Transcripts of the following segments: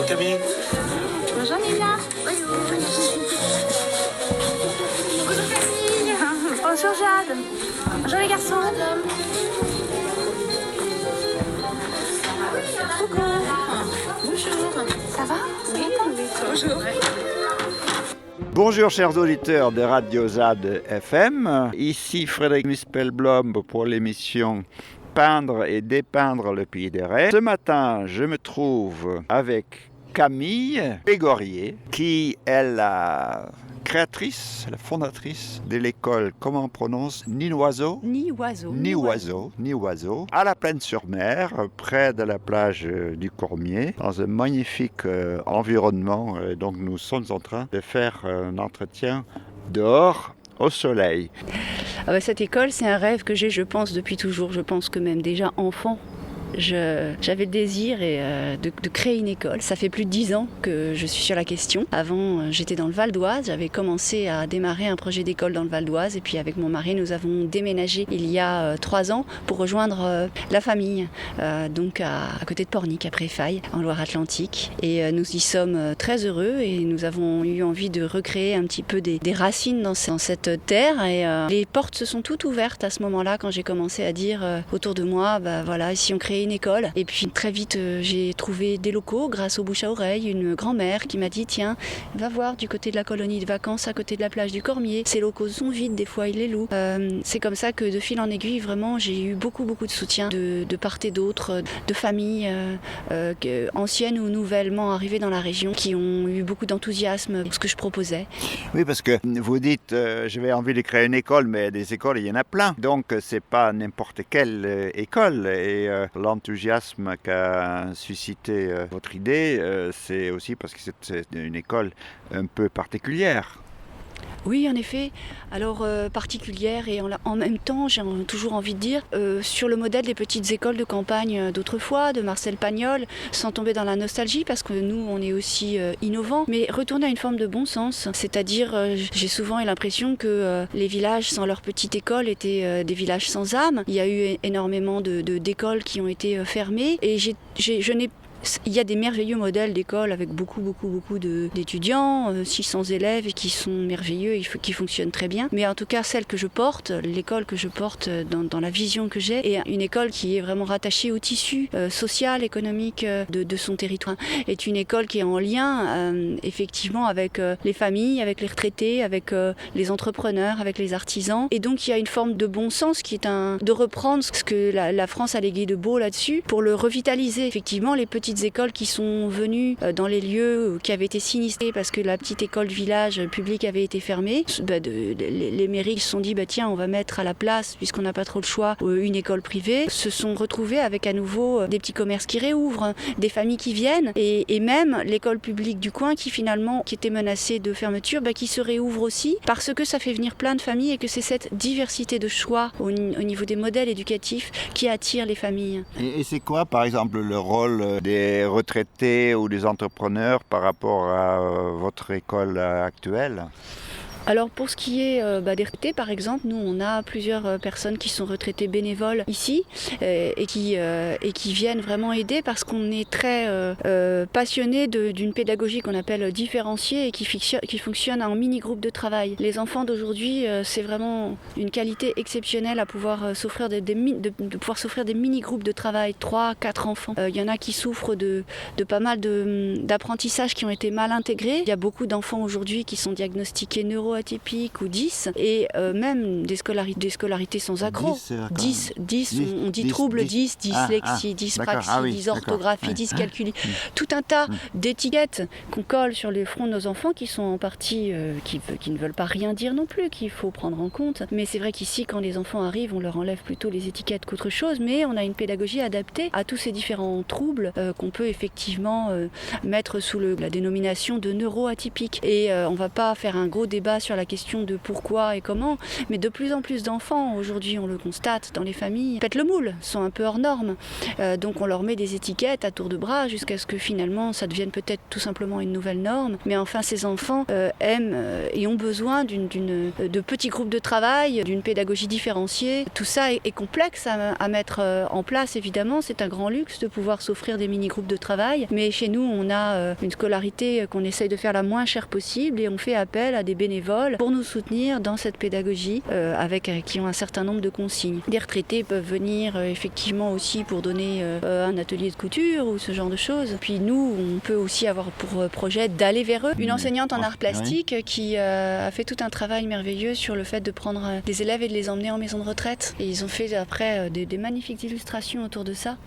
Camille. Bonjour Nina. Bonjour Jade. Bonjour les garçons. Coucou. Bonjour. Ça va? Oui. Bonjour. Bonjour chers auditeurs de Radio ZAD FM, ici Frédéric Mispelblom pour l'émission Peindre et dépeindre le pays des rêves. Ce matin, je me trouve avec Camille Pégorier, qui est la créatrice, la fondatrice de l'école, comment on prononce, Nioiseau, à la Plaine-sur-Mer, près de la plage du Cormier, dans un magnifique environnement. Donc nous sommes en train de faire un entretien dehors, au soleil. Cette école, c'est un rêve que j'ai, je pense, depuis toujours. Je pense que même déjà enfant, j'avais le désir de créer une école. Ça fait plus de 10 ans que je suis sur la question. Avant, j'étais dans le Val d'Oise. J'avais commencé à démarrer un projet d'école dans le Val d'Oise. Et puis avec mon mari, nous avons déménagé il y a 3 ans pour rejoindre la famille. Donc à côté de Pornic, à Préfaille, en Loire-Atlantique. Et nous y sommes très heureux. Et nous avons eu envie de recréer un petit peu des racines dans cette terre. Et les portes se sont toutes ouvertes à ce moment-là, quand j'ai commencé à dire autour de moi, voilà, si on crée une école. Et puis très vite j'ai trouvé des locaux grâce au bouche à oreille, une grand-mère qui m'a dit tiens, va voir du côté de la colonie de vacances à côté de la plage du Cormier, ces locaux sont vides, des fois ils les louent. C'est comme ça que de fil en aiguille vraiment j'ai eu beaucoup de soutien de part et d'autre, de familles anciennes ou nouvellement arrivées dans la région qui ont eu beaucoup d'enthousiasme pour ce que je proposais. Oui, parce que vous dites j'avais envie de créer une école, mais des écoles il y en a plein, donc c'est pas n'importe quelle école. Et l'enthousiasme qu'a suscité votre idée, c'est aussi parce que c'est une école un peu particulière. Oui, en effet. Alors, particulière et en même temps, j'ai toujours envie de dire, sur le modèle des petites écoles de campagne d'autrefois, de Marcel Pagnol, sans tomber dans la nostalgie, parce que nous, on est aussi innovants, mais retourner à une forme de bon sens. C'est-à-dire, j'ai souvent eu l'impression que les villages sans leur petite école étaient des villages sans âme. Il y a eu énormément d'écoles qui ont été fermées, et il y a des merveilleux modèles d'écoles avec beaucoup d'étudiants, 600 élèves qui sont merveilleux et qui fonctionnent très bien. Mais en tout cas, celle que je porte, l'école que je porte dans la vision que j'ai, est une école qui est vraiment rattachée au tissu social, économique de son territoire. Est une école qui est en lien effectivement avec les familles, avec les retraités, avec les entrepreneurs, avec les artisans. Et donc il y a une forme de bon sens qui est de reprendre ce que la France a légué de beau là-dessus pour le revitaliser. Effectivement, les petites écoles qui sont venues dans les lieux qui avaient été sinistrés parce que la petite école village publique avait été fermée, les mairies se sont dit tiens, on va mettre à la place, puisqu'on n'a pas trop le choix, une école privée, se sont retrouvées avec à nouveau des petits commerces qui réouvrent, des familles qui viennent, et même l'école publique du coin qui était menacée de fermeture, qui se réouvre aussi, parce que ça fait venir plein de familles et que c'est cette diversité de choix au niveau des modèles éducatifs qui attire les familles. Et c'est quoi par exemple le rôle des retraités ou des entrepreneurs par rapport à votre école actuelle ? Alors pour ce qui est des retraités, par exemple, nous on a plusieurs personnes qui sont retraitées bénévoles ici et qui viennent vraiment aider parce qu'on est très passionnés d'une pédagogie qu'on appelle différenciée et qui fonctionne en mini-groupe de travail. Les enfants d'aujourd'hui, c'est vraiment une qualité exceptionnelle à pouvoir s'offrir de pouvoir s'offrir des mini-groupes de travail, 3-4 enfants. Il y en a qui souffrent de pas mal d'apprentissages qui ont été mal intégrés. Il y a beaucoup d'enfants aujourd'hui qui sont diagnostiqués neuroatypiques ou 10, et même des scolarités sans accroc. 10, on dit troubles 10, dyslexie, dyspraxie, dysorthographie, dyscalculie. Tout un tas d'étiquettes qu'on colle sur les fronts de nos enfants qui sont en partie, qui ne veulent pas rien dire non plus, qu'il faut prendre en compte. Mais c'est vrai qu'ici, quand les enfants arrivent, on leur enlève plutôt les étiquettes qu'autre chose, mais on a une pédagogie adaptée à tous ces différents troubles qu'on peut effectivement mettre sous la dénomination de neuroatypiques. Et on ne va pas faire un gros débat sur la question de pourquoi et comment, mais de plus en plus d'enfants, aujourd'hui on le constate dans les familles, pètent le moule, sont un peu hors normes. Donc on leur met des étiquettes à tour de bras jusqu'à ce que finalement ça devienne peut-être tout simplement une nouvelle norme. Mais enfin ces enfants aiment et ont besoin de petits groupes de travail, d'une pédagogie différenciée. Tout ça est complexe à mettre en place évidemment, c'est un grand luxe de pouvoir s'offrir des mini-groupes de travail. Mais chez nous on a une scolarité qu'on essaye de faire la moins chère possible et on fait appel à des bénévoles pour nous soutenir dans cette pédagogie qui ont un certain nombre de consignes. Des retraités peuvent venir effectivement aussi pour donner un atelier de couture ou ce genre de choses. Puis nous, on peut aussi avoir pour projet d'aller vers eux. Une enseignante en arts plastiques qui a fait tout un travail merveilleux sur le fait de prendre des élèves et de les emmener en maison de retraite. Et ils ont fait après des magnifiques illustrations autour de ça.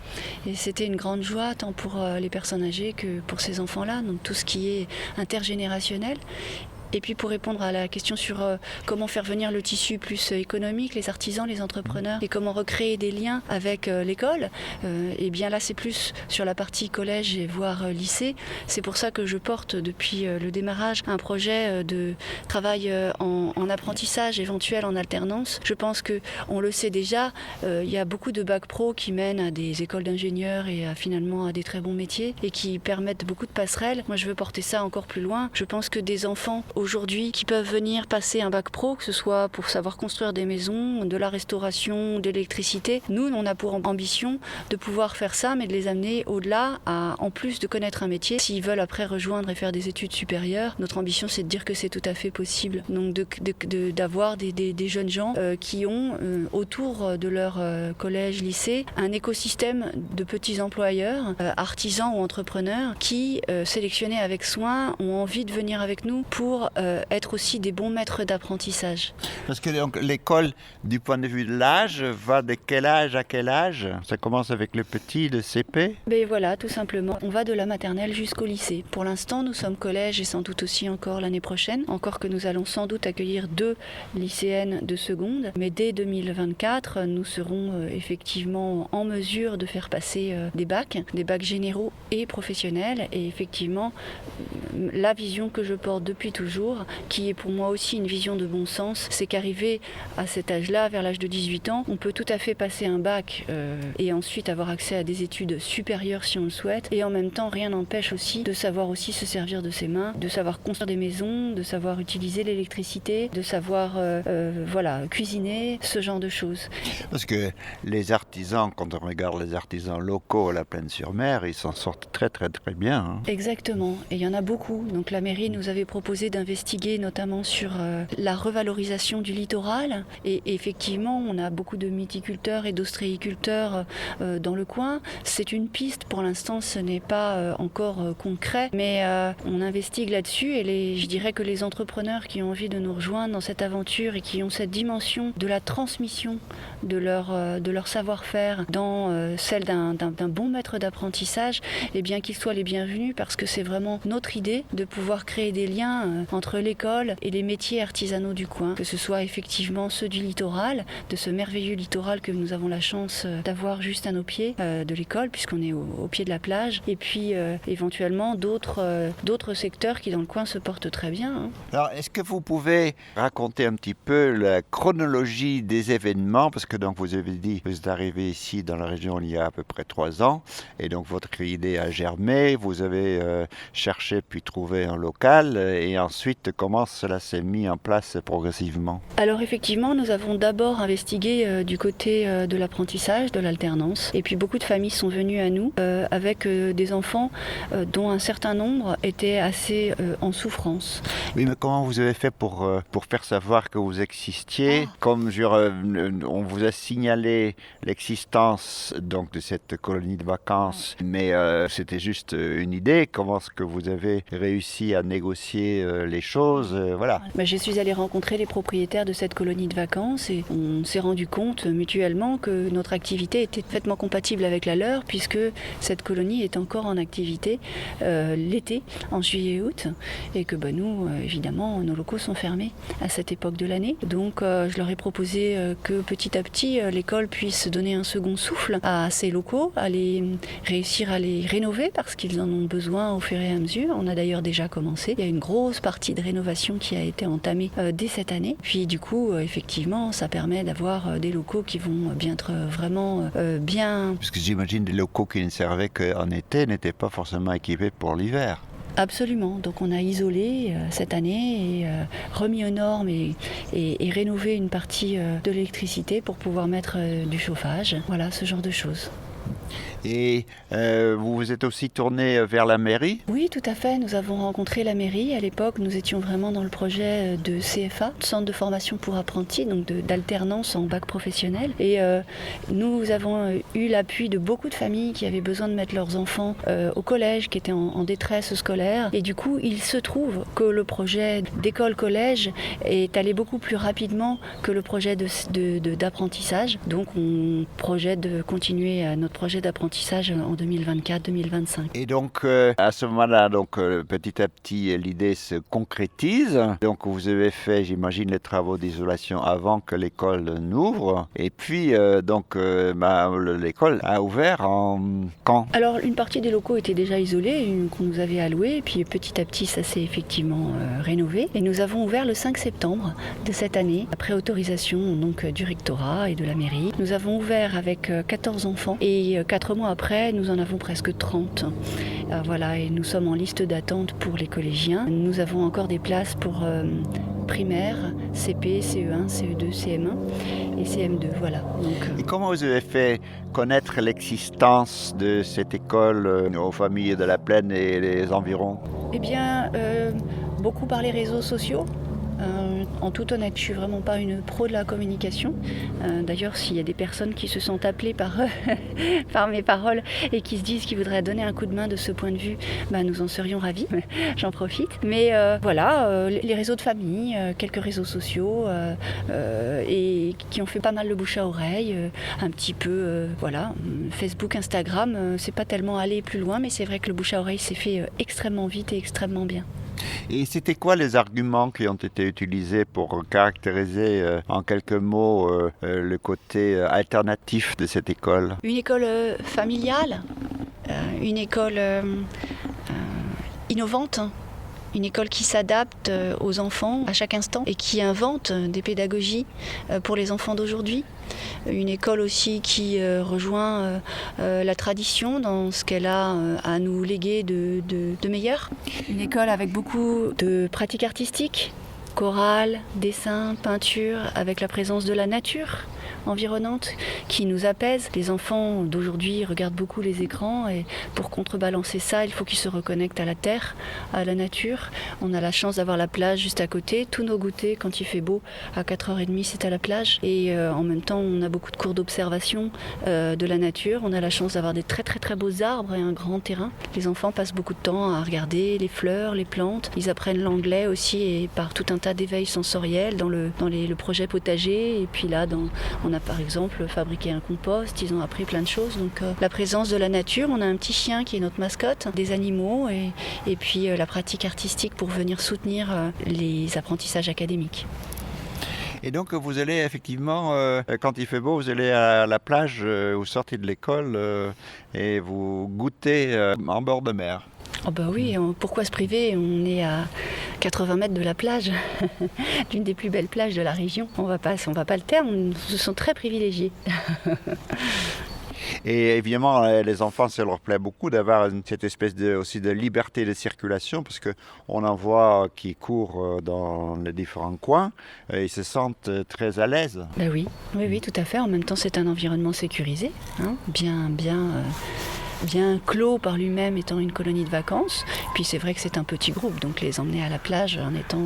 Et c'était une grande joie tant pour les personnes âgées que pour ces enfants-là, donc tout ce qui est intergénérationnel. Et puis pour répondre à la question sur comment faire venir le tissu plus économique, les artisans, les entrepreneurs, et comment recréer des liens avec l'école, et bien là c'est plus sur la partie collège et voire lycée. C'est pour ça que je porte depuis le démarrage un projet de travail en apprentissage éventuel en alternance. Je pense qu'on le sait déjà, il y a beaucoup de bacs pro qui mènent à des écoles d'ingénieurs et finalement à des très bons métiers et qui permettent beaucoup de passerelles. Moi je veux porter ça encore plus loin. Je pense que des enfants aujourd'hui qui peuvent venir passer un bac pro, que ce soit pour savoir construire des maisons, de la restauration, de l'électricité. Nous, on a pour ambition de pouvoir faire ça, mais de les amener au-delà, en plus de connaître un métier. S'ils veulent après rejoindre et faire des études supérieures, notre ambition, c'est de dire que c'est tout à fait possible. Donc d'avoir des jeunes gens qui ont autour de leur collège, lycée, un écosystème de petits employeurs, artisans ou entrepreneurs, qui, sélectionnés avec soin, ont envie de venir avec nous pour être aussi des bons maîtres d'apprentissage. Parce que donc, l'école, du point de vue de l'âge, va de quel âge à quel âge? Ça commence avec le petit, le CP? Ben voilà, tout simplement. On va de la maternelle jusqu'au lycée. Pour l'instant, nous sommes collège et sans doute aussi encore l'année prochaine. Encore que nous allons sans doute accueillir 2 lycéennes de seconde. Mais dès 2024, nous serons effectivement en mesure de faire passer des bacs généraux et professionnels. Et effectivement, la vision que je porte depuis toujours, qui est pour moi aussi une vision de bon sens, c'est qu'arrivé à cet âge-là, vers l'âge de 18 ans, on peut tout à fait passer un bac et ensuite avoir accès à des études supérieures si on le souhaite, et en même temps rien n'empêche aussi de savoir aussi se servir de ses mains, de savoir construire des maisons, de savoir utiliser l'électricité, de savoir cuisiner, ce genre de choses. Parce que les artisans, quand on regarde les artisans locaux à la Plaine-sur-Mer, ils s'en sortent très très très bien. Hein. Exactement, et il y en a beaucoup. Donc la mairie nous avait proposé d'investiguer notamment sur la revalorisation du littoral, et effectivement on a beaucoup de mythiculteurs et d'ostréiculteurs dans le coin. C'est une piste, pour l'instant ce n'est pas encore concret, mais on investigue là-dessus, et je dirais que les entrepreneurs qui ont envie de nous rejoindre dans cette aventure et qui ont cette dimension de la transmission de leur savoir-faire dans celle d'un bon maître d'apprentissage, eh bien qu'ils soient les bienvenus, parce que c'est vraiment notre idée de pouvoir créer des liens entre l'école et les métiers artisanaux du coin, que ce soit effectivement ceux du littoral, de ce merveilleux littoral que nous avons la chance d'avoir juste à nos pieds de l'école, puisqu'on est au pied de la plage, et puis éventuellement d'autres secteurs qui dans le coin se portent très bien. Hein. Alors, est-ce que vous pouvez raconter un petit peu la chronologie des événements, parce que donc vous avez dit, vous êtes arrivé ici dans la région il y a à peu près 3 ans, et donc votre idée a germé, vous avez cherché puis trouvé un local, et ensuite comment cela s'est mis en place progressivement? Alors effectivement, nous avons d'abord investigué du côté de l'apprentissage, de l'alternance, et puis beaucoup de familles sont venues à nous avec des enfants dont un certain nombre étaient assez en souffrance. Oui, mais comment vous avez fait pour faire savoir que vous existiez? Comme on vous a signalé l'existence donc de cette colonie de vacances, mais c'était juste une idée. Comment est-ce que vous avez réussi à négocier les choses? Voilà. Je suis allée rencontrer les propriétaires de cette colonie de vacances et on s'est rendu compte mutuellement que notre activité était parfaitement compatible avec la leur, puisque cette colonie est encore en activité l'été, en juillet et août, et que nous, évidemment, nos locaux sont fermés à cette époque de l'année. Donc je leur ai proposé que petit à petit l'école puisse donner un second souffle à ces locaux, réussir à les rénover parce qu'ils en ont besoin au fur et à mesure. On a d'ailleurs déjà commencé. Il y a une grosse partie de rénovation qui a été entamée dès cette année. Puis du coup, effectivement, ça permet d'avoir des locaux qui vont bien être vraiment bien... Parce que j'imagine des locaux qui ne servaient qu'en été n'étaient pas forcément équipés pour l'hiver. Absolument. Donc on a isolé cette année et remis aux normes et rénové une partie de l'électricité pour pouvoir mettre du chauffage. Voilà, ce genre de choses. Et vous vous êtes aussi tourné vers la mairie? Oui, tout à fait. Nous avons rencontré la mairie. À l'époque, nous étions vraiment dans le projet de CFA, Centre de formation pour apprentis, donc d'alternance en bac professionnel. Et nous avons eu l'appui de beaucoup de familles qui avaient besoin de mettre leurs enfants au collège, qui étaient en détresse scolaire. Et du coup, il se trouve que le projet d'école-collège est allé beaucoup plus rapidement que le projet d'apprentissage. Donc, on projette de continuer notre projet d'apprentissage en 2024-2025. Et donc, à ce moment-là, petit à petit, l'idée se concrétise. Donc, vous avez fait, j'imagine, les travaux d'isolation avant que l'école n'ouvre. Et puis, l'école a ouvert quand? Alors, une partie des locaux était déjà isolés, qu'on nous avait alloués. Et puis, petit à petit, ça s'est effectivement rénové. Et nous avons ouvert le 5 septembre de cette année, après autorisation donc, du rectorat et de la mairie. Nous avons ouvert avec 14 enfants et 4 mois après, nous en avons presque 30. Voilà, et nous sommes en liste d'attente pour les collégiens. Nous avons encore des places pour primaire, CP, CE1, CE2, CM1 et CM2. Voilà. Donc, Et comment vous avez fait connaître l'existence de cette école aux familles de la Plaine et les environs? Eh bien, beaucoup par les réseaux sociaux. En toute honnêteté, je suis vraiment pas une pro de la communication. D'ailleurs, s'il y a des personnes qui se sentent appelées par mes paroles et qui se disent qu'ils voudraient donner un coup de main de ce point de vue, nous en serions ravis. J'en profite. Mais voilà, les réseaux de famille, quelques réseaux sociaux et qui ont fait pas mal le bouche à oreille, un petit peu, voilà, Facebook, Instagram, c'est pas tellement aller plus loin, mais c'est vrai que le bouche à oreille s'est fait extrêmement vite et extrêmement bien. Et c'était quoi les arguments qui ont été utilisés pour caractériser en quelques mots le côté alternatif de cette école? Une école familiale, une école innovante, une école qui s'adapte aux enfants à chaque instant et qui invente des pédagogies pour les enfants d'aujourd'hui. Une école aussi qui rejoint la tradition dans ce qu'elle a à nous léguer de meilleur. Une école avec beaucoup de pratiques artistiques, chorale, dessin, peinture, avec la présence de la nature environnante qui nous apaise. Les enfants d'aujourd'hui regardent beaucoup les écrans et pour contrebalancer ça, il faut qu'ils se reconnectent à la terre, à la nature. On a la chance d'avoir la plage juste à côté. Tous nos goûters, quand il fait beau, à 4h30, c'est à la plage. Et en même temps, on a beaucoup de cours d'observation de la nature. On a la chance d'avoir des très très très beaux arbres et un grand terrain. Les enfants passent beaucoup de temps à regarder les fleurs, les plantes. Ils apprennent l'anglais aussi et par tout un tas d'éveils sensoriels dans le projet potager. Et puis là, on a par exemple fabriqué un compost, ils ont appris plein de choses. Donc la présence de la nature, on a un petit chien qui est notre mascotte, des animaux et puis la pratique artistique pour venir soutenir les apprentissages académiques. Et donc vous allez effectivement, quand il fait beau, vous allez à la plage, vous sortez de l'école et vous goûtez en bord de mer. Oh bah oui, pourquoi se priver? On est à 80 mètres de la plage, l'une des plus belles plages de la région. On va pas le taire, on se sent très privilégiés. Et évidemment, les enfants, ça leur plaît beaucoup d'avoir cette espèce aussi de liberté de circulation, parce qu'on en voit qui courent dans les différents coins, et ils se sentent très à l'aise. Ben oui, tout à fait. En même temps, c'est un environnement sécurisé, hein, bien clos par lui-même étant une colonie de vacances. Puis c'est vrai que c'est un petit groupe, donc les emmener à la plage en étant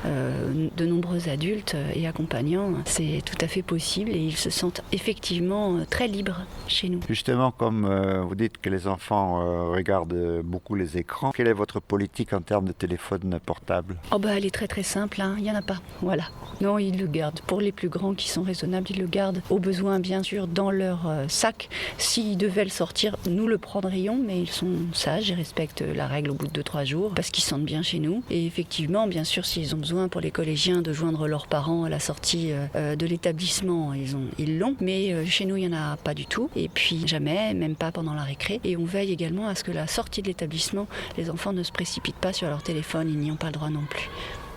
de nombreux adultes et accompagnants, c'est tout à fait possible et ils se sentent effectivement très libres chez nous. Justement, comme vous dites que les enfants regardent beaucoup les écrans, quelle est votre politique en termes de téléphone portable? Oh bah, elle est très très simple, hein. Il n'y en a pas, voilà. Non, ils le gardent. Pour les plus grands qui sont raisonnables, ils le gardent au besoin bien sûr dans leur sac. S'ils devaient le sortir, nous nous le prendrions, mais ils sont sages et respectent la règle au bout de 2-3 jours parce qu'ils se sentent bien chez nous. Et effectivement, bien sûr, s'ils ont besoin pour les collégiens de joindre leurs parents à la sortie de l'établissement, ils l'ont. Mais chez nous, il n'y en a pas du tout. Et puis jamais, même pas pendant la récré. Et on veille également à ce que la sortie de l'établissement, les enfants ne se précipitent pas sur leur téléphone, ils n'y ont pas le droit non plus.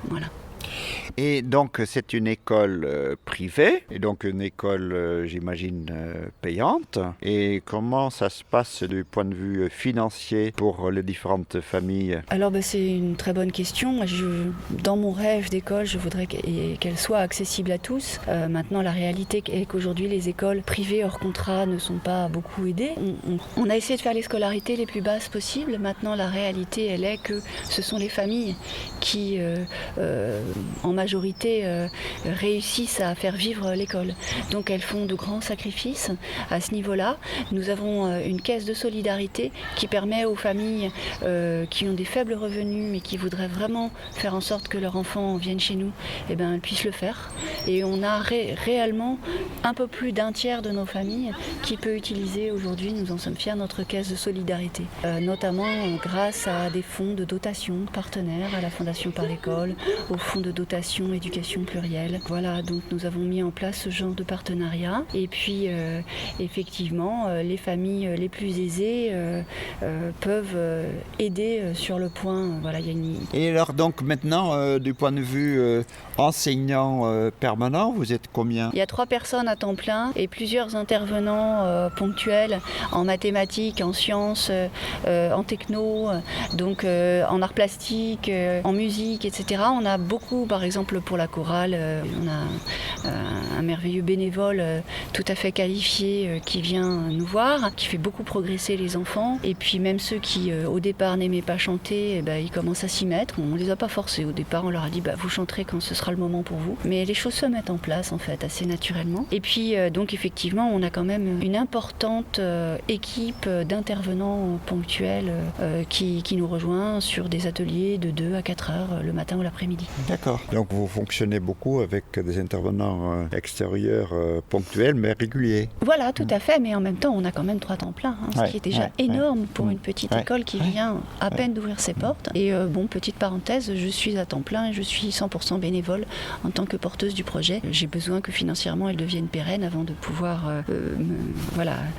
Voilà. Et donc c'est une école privée, et donc une école, j'imagine, payante. Et comment ça se passe du point de vue financier pour les différentes familles? Alors c'est une très bonne question. Dans mon rêve d'école, je voudrais qu'elle soit accessible à tous. Maintenant, la réalité est qu'aujourd'hui, les écoles privées hors contrat ne sont pas beaucoup aidées. On a essayé de faire les scolarités les plus basses possibles. Maintenant, la réalité, elle est que ce sont les familles qui, en majorité, réussissent à faire vivre l'école. Donc elles font de grands sacrifices à ce niveau-là. Nous avons une caisse de solidarité qui permet aux familles qui ont des faibles revenus mais qui voudraient vraiment faire en sorte que leur enfant vienne chez nous, elles puissent le faire. Et on a réellement un peu plus d'un tiers de nos familles qui peut utiliser aujourd'hui, nous en sommes fiers, notre caisse de solidarité. Notamment grâce à des fonds de dotation partenaires, à la Fondation par l'école, au fonds de dotation éducation plurielle. Voilà, donc nous avons mis en place ce genre de partenariat. Et puis, effectivement, les familles les plus aisées peuvent aider sur le point. Voilà, y a une... Et alors, donc maintenant, du point de vue enseignant permanent, vous êtes combien? Il y a 3 personnes à temps plein et plusieurs intervenants ponctuels en mathématiques, en sciences, en techno, donc en arts plastiques, en musique, etc. On a beaucoup, par exemple pour la chorale, on a un merveilleux bénévole tout à fait qualifié qui vient nous voir, qui fait beaucoup progresser les enfants. Et puis même ceux qui au départ n'aimaient pas chanter, ils commencent à s'y mettre. On ne les a pas forcés au départ, on leur a dit vous chanterez quand ce sera le moment pour vous. Mais les choses se mettent en place en fait assez naturellement. Et puis donc effectivement on a quand même une importante équipe d'intervenants ponctuels qui nous rejoint sur des ateliers de 2 à 4 heures le matin ou l'après-midi. D'accord. Donc vous fonctionnez beaucoup avec des intervenants extérieurs ponctuels mais réguliers. Voilà, tout à fait, mais en même temps on a quand même 3 temps pleins, ce qui est déjà énorme pour une petite école qui vient à peine d'ouvrir ses portes. Et petite parenthèse, je suis à temps plein et je suis 100% bénévole en tant que porteuse du projet. J'ai besoin que financièrement elle devienne pérenne avant de pouvoir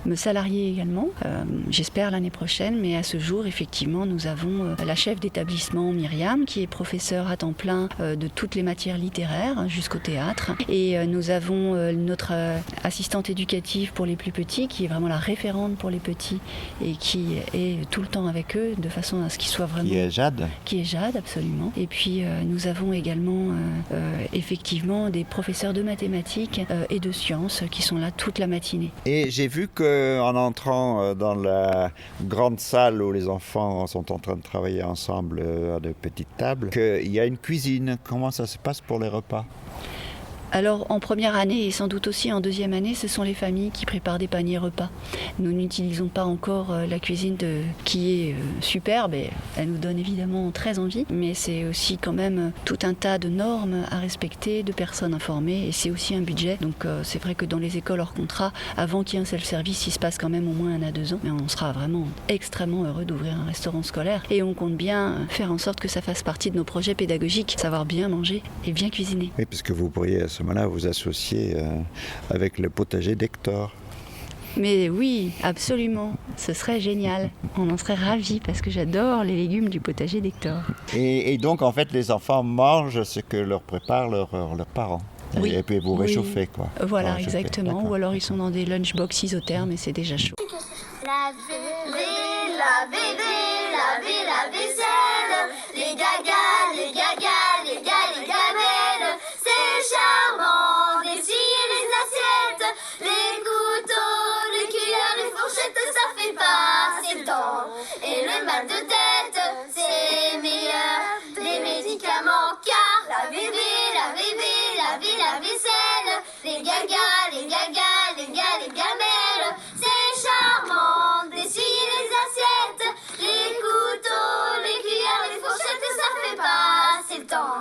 me salarier également. J'espère l'année prochaine, mais à ce jour, effectivement, nous avons la chef d'établissement Myriam qui est professeure à temps plein de toutes les matières littéraires jusqu'au théâtre. Et nous avons notre assistante éducative pour les plus petits qui est vraiment la référente pour les petits et qui est tout le temps avec eux de façon à ce qu'ils soient vraiment... Qui est Jade. Qui est Jade, absolument. Et puis nous avons également effectivement des professeurs de mathématiques et de sciences qui sont là toute la matinée. Et j'ai vu qu'en entrant dans la grande salle où les enfants sont en train de travailler ensemble à de petites tables, qu'il y a une cuisine. Comment ça se passe pour les repas ? Alors en première année et sans doute aussi en deuxième année, ce sont les familles qui préparent des paniers repas. Nous n'utilisons pas encore la cuisine qui est superbe et elle nous donne évidemment très envie, mais c'est aussi quand même tout un tas de normes à respecter, de personnes informées et c'est aussi un budget. Donc c'est vrai que dans les écoles hors contrat, avant qu'il y ait un self-service, il se passe quand même au moins 1 à 2 ans. Mais on sera vraiment extrêmement heureux d'ouvrir un restaurant scolaire et on compte bien faire en sorte que ça fasse partie de nos projets pédagogiques, savoir bien manger et bien cuisiner. Oui, parce que vous pourriez à ce moment-là vous associer avec le potager d'Hector. Mais oui, absolument, ce serait génial. On en serait ravis parce que j'adore les légumes du potager d'Hector. Et donc en fait les enfants mangent ce que leur préparent leurs parents. Oui. Et puis vous réchauffez quoi. Voilà, réchauffer. exactement. D'accord. Ou alors ils sont dans des lunchbox isothermes et c'est déjà chaud. Laver la vaisselle, les gagas, les gamelles, c'est charmant d'essuyer les assiettes, les couteaux, les cuillères, les fourchettes, ça fait passer le temps. Et le mal de tête, c'est meilleur des médicaments, car la vaisselle, les gagas, les gamelles, c'est charmant d'essuyer les assiettes, les couteaux, les cuillères, les fourchettes, ça fait passer le temps.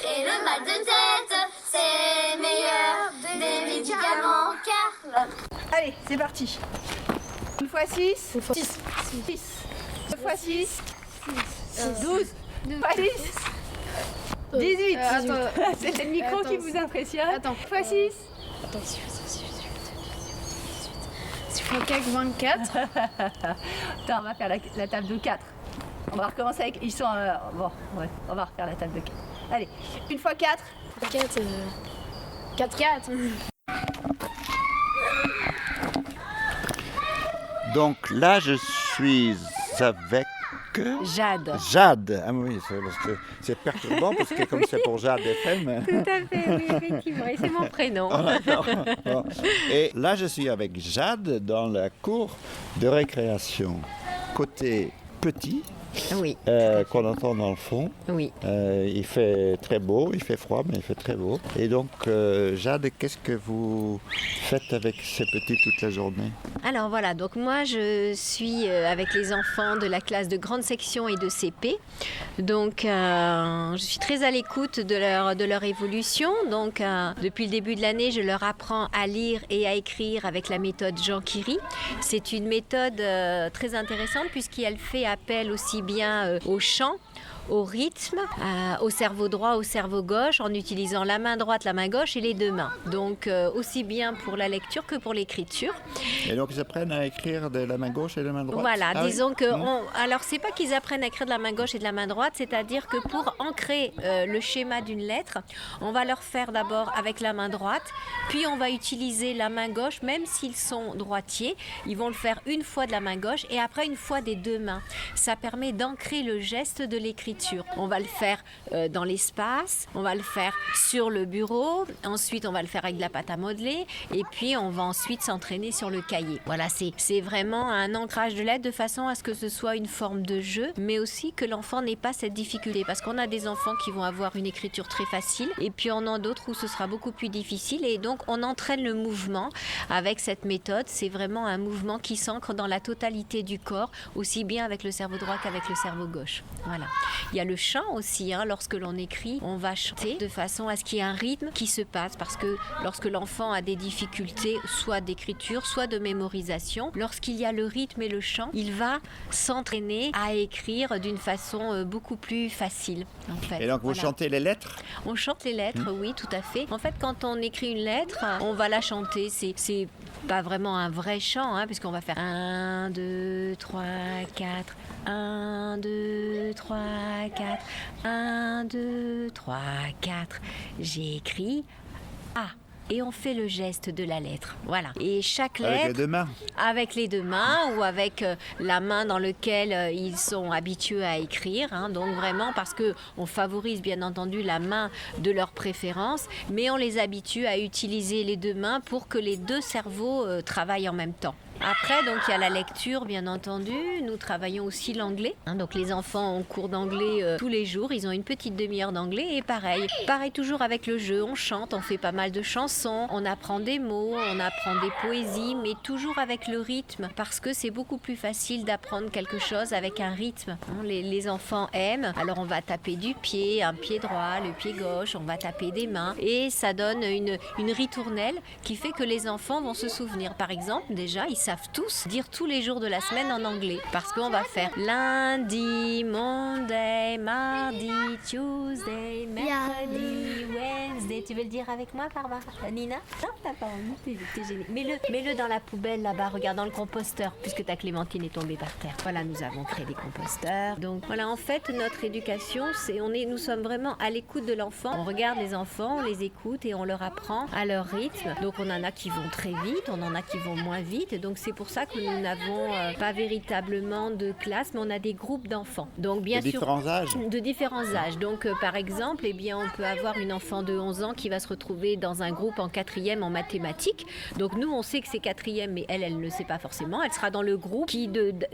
Et le mal de tête, c'est meilleur des médicaments, car... Allez, c'est parti. Une fois fois 6. 6. 2 fois 6. 12. 2 fois 6. 18. C'est le micro qui vous impressionne. Attends. 2 fois 6. Attends, 6 fois 4, 24. Attends, on va faire la table de 4. On va recommencer avec... Ils sont... bon, ouais, on va refaire la table de 4. Allez, 1 fois 4. 4. 4. Donc là, je suis avec Jade. Jade. Ah oui, c'est perturbant parce que comme c'est pour Jade FM. Tout à fait, oui, effectivement. Et c'est mon prénom. Bon. Et là, je suis avec Jade dans la cour de récréation. Côté petit, Oui, qu'on entend dans le fond. oui. Il fait très beau, il fait froid, mais il fait très beau. Et donc, Jade, qu'est-ce que vous faites avec ces petits toute la journée? Alors voilà, donc moi je suis avec les enfants de la classe de grande section et de CP. Donc je suis très à l'écoute de leur évolution. Donc depuis le début de l'année, je leur apprends à lire et à écrire avec la méthode Jean Curie. C'est une méthode très intéressante puisqu'elle fait appel aussi bien au chant, au rythme, au cerveau droit, au cerveau gauche, en utilisant la main droite, la main gauche et les deux mains. Donc aussi bien pour la lecture que pour l'écriture. Et donc ils apprennent à écrire de la main gauche et de la main droite? Voilà, Ah disons oui? que... Alors c'est pas qu'ils apprennent à écrire de la main gauche et de la main droite, c'est-à-dire que pour ancrer le schéma d'une lettre, on va leur faire d'abord avec la main droite, puis on va utiliser la main gauche, même s'ils sont droitiers, ils vont le faire une fois de la main gauche et après une fois des deux mains. Ça permet d'ancrer le geste de l'écriture. On va le faire dans l'espace, on va le faire sur le bureau, ensuite on va le faire avec de la pâte à modeler et puis on va ensuite s'entraîner sur le cahier. Voilà, c'est vraiment un ancrage de lettres de façon à ce que ce soit une forme de jeu, mais aussi que l'enfant n'ait pas cette difficulté parce qu'on a des enfants qui vont avoir une écriture très facile et puis on en a d'autres où ce sera beaucoup plus difficile et donc on entraîne le mouvement avec cette méthode. C'est vraiment un mouvement qui s'ancre dans la totalité du corps, aussi bien avec le cerveau droit qu'avec le cerveau gauche. Voilà. Il y a le chant aussi, lorsque l'on écrit, on va chanter de façon à ce qu'il y ait un rythme qui se passe parce que lorsque l'enfant a des difficultés, soit d'écriture, soit de mémorisation, lorsqu'il y a le rythme et le chant, il va s'entraîner à écrire d'une façon beaucoup plus facile. En fait. Et donc vous chantez les lettres? On chante les lettres, oui, tout à fait. En fait, quand on écrit une lettre, on va la chanter. C'est pas vraiment un vrai chant, puisqu'on va faire 1, 2, 3, 4, 1, 2, 3, 4, 1, 2, 3, 4. J'ai écrit A. Et on fait le geste de la lettre. Voilà. Et chaque lettre... Avec les deux mains? Avec les deux mains ou avec la main dans laquelle ils sont habitués à écrire. Donc vraiment parce qu'on favorise bien entendu la main de leur préférence, mais on les habitue à utiliser les deux mains pour que les deux cerveaux travaillent en même temps. Après, donc il y a la lecture, bien entendu. Nous travaillons aussi l'anglais. Donc les enfants ont cours d'anglais tous les jours. Ils ont une petite demi-heure d'anglais et pareil toujours avec le jeu. On chante, on fait pas mal de chansons, on apprend des mots, on apprend des poésies, mais toujours avec le rythme parce que c'est beaucoup plus facile d'apprendre quelque chose avec un rythme. Les enfants aiment. Alors on va taper du pied, un pied droit, le pied gauche, on va taper des mains et ça donne une ritournelle qui fait que les enfants vont se souvenir. Par exemple, déjà, ils savent tous dire tous les jours de la semaine en anglais parce qu'on va faire lundi, Monday, mardi, Tuesday, mercredi, Wednesday. Tu veux le dire avec moi, Barbara? Nina? Non, t'as pas envie, t'es gênée. Mets-le dans la poubelle là-bas, regarde dans le composteur puisque ta clémentine est tombée par terre. Voilà, nous avons créé des composteurs. Donc voilà, en fait, notre éducation, nous sommes vraiment à l'écoute de l'enfant. On regarde les enfants, on les écoute et on leur apprend à leur rythme. Donc on en a qui vont très vite, on en a qui vont moins vite. Donc c'est pour ça que nous n'avons pas véritablement de classe, mais on a des groupes d'enfants. Donc bien sûr, différents âges? De différents âges. Donc par exemple, on peut avoir une enfant de 11 ans qui va se retrouver dans un groupe en 4e en mathématiques. Donc nous, on sait que c'est 4e, mais elle ne le sait pas forcément. Elle sera dans le groupe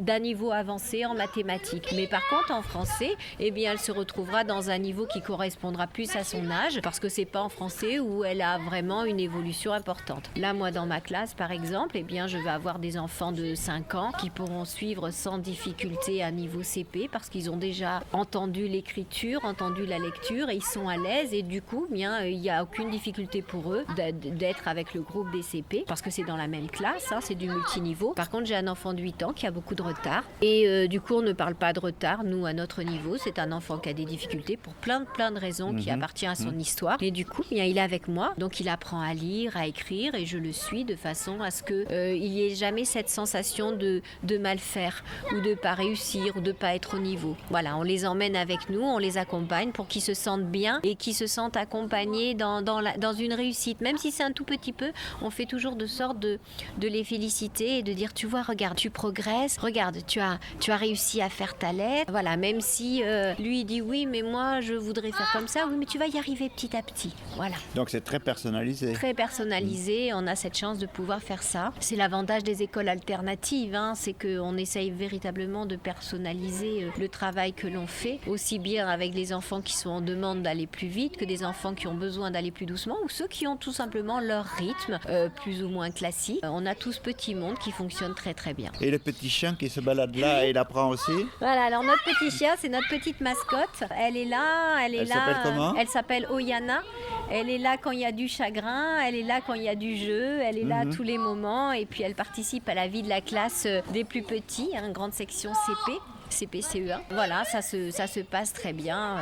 d'un niveau avancé en mathématiques. Mais par contre, en français, elle se retrouvera dans un niveau qui correspondra plus à son âge, parce que c'est pas en français où elle a vraiment une évolution importante. Là, moi, dans ma classe, par exemple, je vais avoir des enfants de 5 ans qui pourront suivre sans difficulté un niveau CP parce qu'ils ont déjà entendu l'écriture, entendu la lecture et ils sont à l'aise et du coup, ils il n'y a aucune difficulté pour eux d'être avec le groupe des CP parce que c'est dans la même classe, hein, c'est du multiniveau. Par contre, j'ai un enfant de 8 ans qui a beaucoup de retard et du coup, on ne parle pas de retard. Nous, à notre niveau, c'est un enfant qui a des difficultés pour plein de raisons qui appartient à son histoire. Et du coup, bien, il est avec moi, donc il apprend à lire, à écrire et je le suis de façon à ce qu'il n'y ait jamais cette sensation de mal faire ou de pas réussir ou de pas être au niveau. Voilà, on les emmène avec nous, on les accompagne pour qu'ils se sentent bien et qu'ils se sentent accompagnés dans une réussite. Même si c'est un tout petit peu, on fait toujours de sorte de les féliciter et de dire tu vois, regarde, tu progresses, regarde, tu as réussi à faire ta lettre. Voilà, même si lui il dit oui, mais moi je voudrais faire comme ça, oui, mais tu vas y arriver petit à petit. Voilà. Donc c'est très personnalisé. Très personnalisé, on a cette chance de pouvoir faire ça. C'est l'avantage des écoles alternatives, hein, c'est qu'on essaye véritablement de personnaliser le travail que l'on fait, aussi bien avec les enfants qui sont en demande d'aller plus vite que des enfants qui ont besoin d'aller plus doucement ou ceux qui ont tout simplement leur rythme plus ou moins classique. On a tout ce petit monde qui fonctionne très très bien. Et le petit chien qui se balade là, il apprend aussi? Voilà, alors notre petit chien, c'est notre petite mascotte. Elle est là, Elle s'appelle comment? Elle s'appelle Oyana. Elle est là quand il y a du chagrin, elle est là quand il y a du jeu, elle est là à tous les moments et puis elle participe à la vie de la classe des plus petits, hein, grande section CP. CP-CE1. Voilà, ça se passe très bien.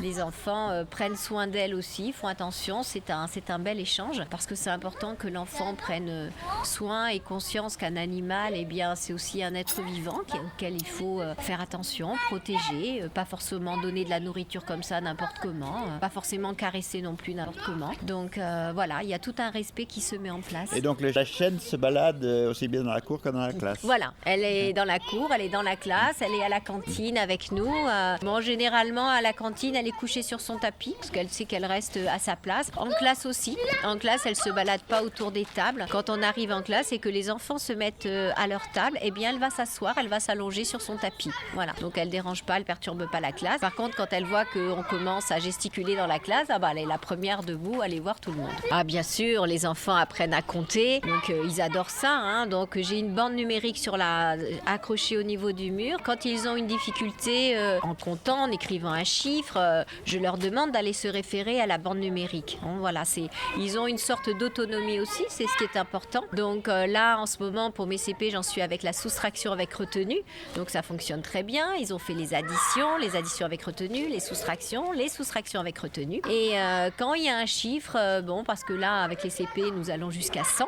Les enfants prennent soin d'elle aussi, font attention. C'est un bel échange parce que c'est important que l'enfant prenne soin et conscience qu'un animal, eh bien, c'est aussi un être vivant auquel il faut faire attention, protéger, pas forcément donner de la nourriture comme ça n'importe comment, pas forcément caresser non plus n'importe comment. Donc voilà, il y a tout un respect qui se met en place. Et donc la chienne se balade aussi bien dans la cour que dans la classe? Voilà, elle est dans la cour, elle est dans la classe, elle est à la cantine avec nous. Bon, généralement, à la cantine, elle est couchée sur son tapis parce qu'elle sait qu'elle reste à sa place. En classe aussi. En classe, elle se balade pas autour des tables. Quand on arrive en classe et que les enfants se mettent à leur table, eh bien, elle va s'asseoir, elle va s'allonger sur son tapis. Voilà. Donc, elle dérange pas, elle perturbe pas la classe. Par contre, quand elle voit qu'on commence à gesticuler dans la classe, elle est la première debout à aller voir tout le monde. Ah, bien sûr, les enfants apprennent à compter. Donc, ils adorent ça. Hein. Donc, j'ai une bande numérique accrochée au niveau du mur. Quand ils ont une difficulté en comptant, en écrivant un chiffre, je leur demande d'aller se référer à la bande numérique. Bon, voilà, ils ont une sorte d'autonomie aussi, c'est ce qui est important. Donc là, en ce moment, pour mes CP, j'en suis avec la soustraction avec retenue. Donc ça fonctionne très bien. Ils ont fait les additions avec retenue, les soustractions avec retenue. Et quand il y a un chiffre, parce que là, avec les CP, nous allons jusqu'à 100.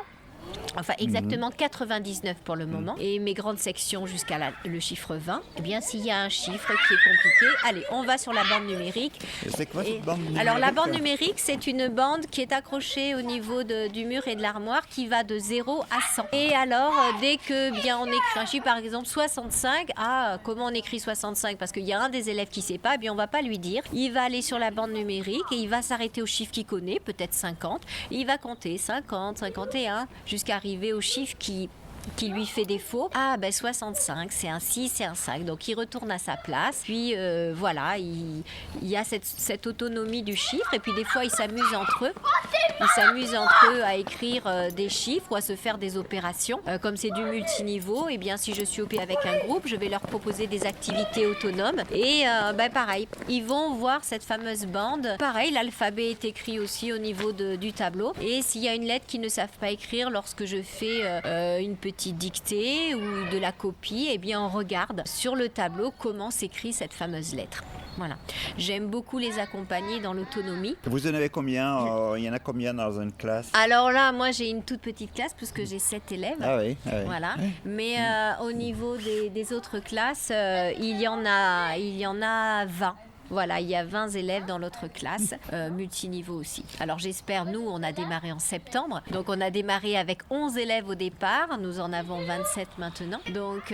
Enfin, exactement 99 pour le moment. Et mes grandes sections jusqu'à le chiffre 20. Eh bien, s'il y a un chiffre qui est compliqué, allez, on va sur la bande numérique. Et c'est quoi cette bande numérique? Alors, la bande numérique, c'est une bande qui est accrochée au niveau du mur et de l'armoire qui va de 0 à 100. Et alors, dès que bien on écrit un chiffre, par exemple 65, comment on écrit 65? Parce qu'il y a un des élèves qui ne sait pas, eh bien, on ne va pas lui dire. Il va aller sur la bande numérique et il va s'arrêter au chiffre qu'il connaît, peut-être 50. Et il va compter 50, 51, jusqu'à arriver au chiffre qui lui fait défaut. 65, c'est un 6, c'est un 5. Donc il retourne à sa place. Puis voilà, il y a cette autonomie du chiffre. Et puis des fois, ils s'amusent entre eux. Ils s'amusent entre eux à écrire des chiffres ou à se faire des opérations. Comme c'est du multiniveau, et bien si je suis OP avec un groupe, je vais leur proposer des activités autonomes. Et pareil, ils vont voir cette fameuse bande. Pareil, l'alphabet est écrit aussi au niveau du tableau. Et s'il y a une lettre qu'ils ne savent pas écrire, lorsque je fais une petite dictée ou de la copie, eh bien on regarde sur le tableau comment s'écrit cette fameuse lettre. Voilà. J'aime beaucoup les accompagner dans l'autonomie. Vous en avez combien? Il y en a combien dans une classe? Alors là, moi j'ai une toute petite classe puisque j'ai 7 élèves. Ah oui. Voilà. Mais au niveau des autres classes, il y en a 20. Voilà, il y a 20 élèves dans l'autre classe, multiniveau aussi. Alors j'espère, nous, on a démarré en septembre. Donc on a démarré avec 11 élèves au départ. Nous en avons 27 maintenant. Donc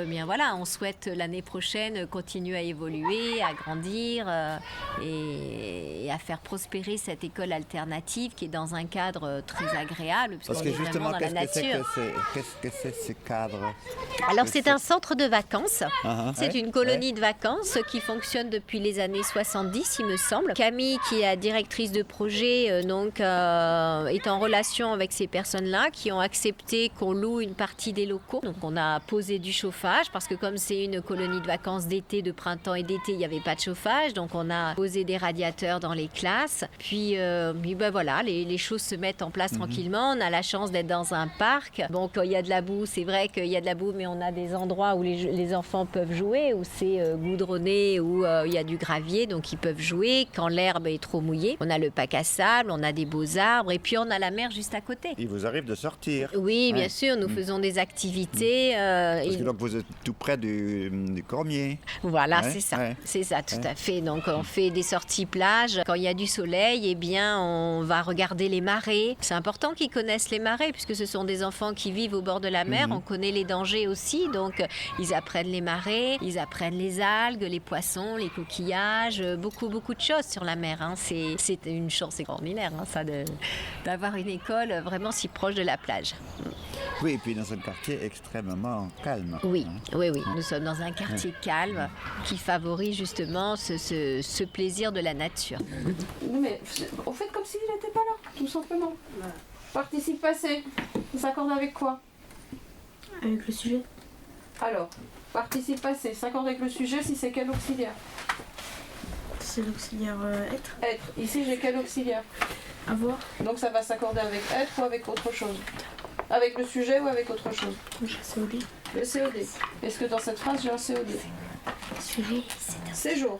bien voilà, on souhaite l'année prochaine continuer à évoluer, à grandir et à faire prospérer cette école alternative qui est dans un cadre très agréable. Parce que justement, qu'est-ce que c'est ce cadre? Alors c'est un centre de vacances. C'est une colonie de vacances qui fonctionne depuis les les années 70, il me semble. Camille, qui est la directrice de projet, est en relation avec ces personnes-là qui ont accepté qu'on loue une partie des locaux. Donc on a posé du chauffage parce que comme c'est une colonie de vacances d'été, de printemps et d'été, il n'y avait pas de chauffage. Donc on a posé des radiateurs dans les classes. Puis voilà, les choses se mettent en place tranquillement. On a la chance d'être dans un parc. Bon, quand il y a de la boue, c'est vrai qu'il y a de la boue, mais on a des endroits où les enfants peuvent jouer, où c'est goudronné, où il y a du gravier, donc ils peuvent jouer. Quand l'herbe est trop mouillée, on a le bac à sable, on a des beaux arbres et puis on a la mer juste à côté. Il vous arrive de sortir? Oui, bien sûr, nous faisons des activités. Parce que donc vous êtes tout près du Cormier. Voilà, Ouais, c'est ça. ouais. C'est ça, tout à fait. Donc on fait des sorties plage. Quand il y a du soleil, eh bien on va regarder les marées. C'est important qu'ils connaissent les marées puisque ce sont des enfants qui vivent au bord de la mer. On connaît les dangers aussi, donc ils apprennent les marées, ils apprennent les algues, les poissons, les coquillages, beaucoup de choses sur la mer. Hein. C'est une chance extraordinaire, hein, ça, d'avoir une école vraiment si proche de la plage. Oui, et puis dans un quartier extrêmement calme. Oui, oui. Nous sommes dans un quartier calme qui favorise justement ce plaisir de la nature. Non mais on fait comme s'il n'était pas là, tout simplement. Participe passé, ça s'accorde avec quoi? Avec le sujet. Alors, participe passé, s'accorde avec le sujet si c'est quel auxiliaire? C'est l'auxiliaire être. Être. Ici j'ai quel auxiliaire? Avoir. Donc ça va s'accorder avec être ou avec autre chose? Avec le sujet ou avec autre chose? COD. Le COD. Est-ce que dans cette phrase j'ai un COD? Suivi. Séjour.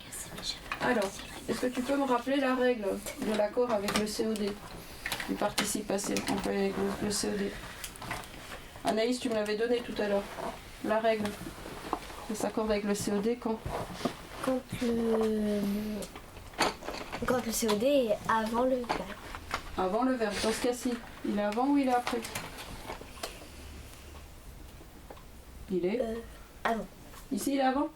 Alors, est-ce que tu peux me rappeler la règle de l'accord avec le COD? Du participe passé employé avec le COD. Anaïs, tu me l'avais donné tout à l'heure. La règle. Ça s'accorde avec le COD quand? Quand le COD est avant le verbe. Avant le verbe. Dans ce cas-ci, il est avant ou il est après? Il est Avant. Ici, il est avant?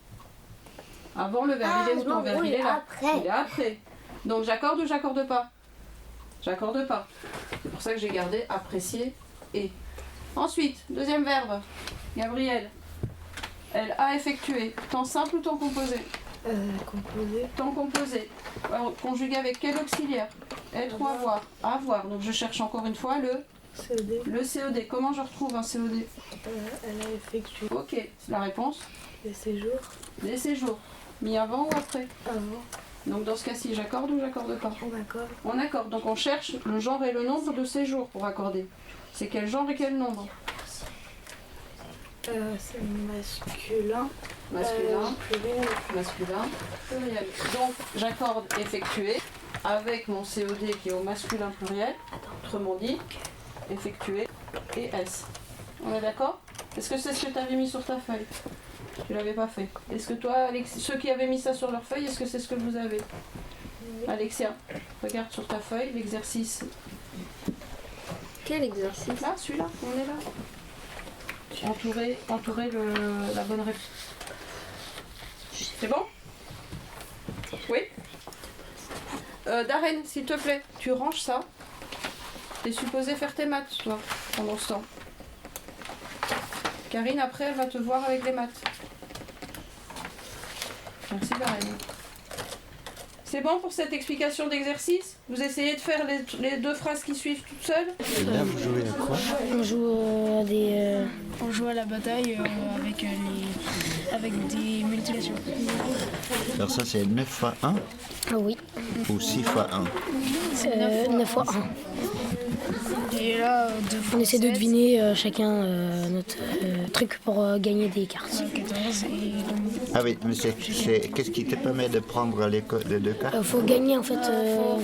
Avant le verbe. Il est où ton verbe? oui, Il est là. après. Il est après. Donc j'accorde ou j'accorde pas? J'accorde pas. C'est pour ça que j'ai gardé apprécier et. Ensuite, deuxième verbe. Gabriel. Elle a effectué. Temps simple ou temps composé? Composé. Temps composé. Alors, conjugué avec quel auxiliaire? Être ou avoir? Avoir. Donc je cherche encore une fois le COD. COD. Comment je retrouve un COD? Elle a effectué Ok, c'est la réponse. des séjours. Des séjours. Mis avant ou après? Avant. Donc dans ce cas-ci, j'accorde ou j'accorde pas? On accorde. On accorde. Donc on cherche le genre et le nombre de séjours pour accorder. C'est quel genre et quel nombre? C'est masculin. Masculin. Pluriel. Masculin. Pluriel. Donc j'accorde effectué avec mon COD qui est au masculin pluriel. Autrement dit, effectué et S. On est d'accord? Est-ce que c'est ce que tu avais mis sur ta feuille? Tu l'avais pas fait. Est-ce que toi, ceux qui avaient mis ça sur leur feuille, est-ce que c'est ce que vous avez? Alexia, regarde sur ta feuille l'exercice. Quel exercice? Là, celui-là, on est là. Entourer la bonne réponse. C'est bon? Oui? Darren, s'il te plaît, tu ranges ça. T'es supposé faire tes maths, toi, pendant ce temps. Karine, après, elle va te voir avec les maths. Merci, Darren. C'est bon pour cette explication d'exercice? Vous essayez de faire les deux phrases qui suivent toutes seules? Et là, vous jouez à quoi? On joue à la bataille avec des multiplications. Alors ça, c'est 9 fois 1 Ah oui, ou 6 fois 1? 9 fois 1. Et là, 2 fois On essaie de 7, deviner chacun notre truc pour gagner des cartes. 14 et Ah oui, mais qu'est-ce qui te permet de prendre les deux cartes? Faut gagner en fait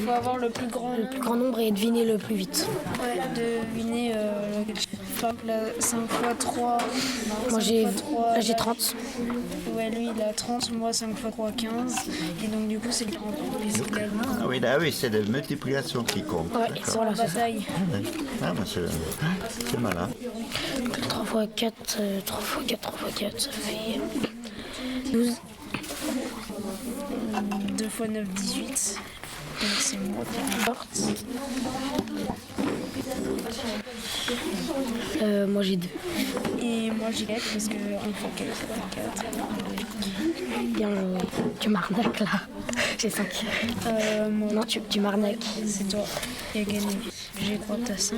faut avoir le plus grand nombre et deviner le plus vite. Ouais, deviner par exemple, 5 fois 3. Moi j'ai 30. Ouais, lui il a 30, moi 5 fois 3, 15. Et donc du coup c'est le Ah oui, c'est de multiplication qui compte. Ouais, D'accord. voilà, c'est ça. bataille. Ah, mais c'est malin. 3 fois 4, 3 fois 4, 3 fois 4, ça fait 12. 2 fois 9, 18. Donc c'est moi qui porte. Moi j'ai 2. Et moi j'ai 4 parce que 1 fois 4, ça fait 4. Bien, tu m'arnaques là. que les 5. Moi, Non, tu m'arnaques. c'est toi qui as gagné. Je crois que t'as 5.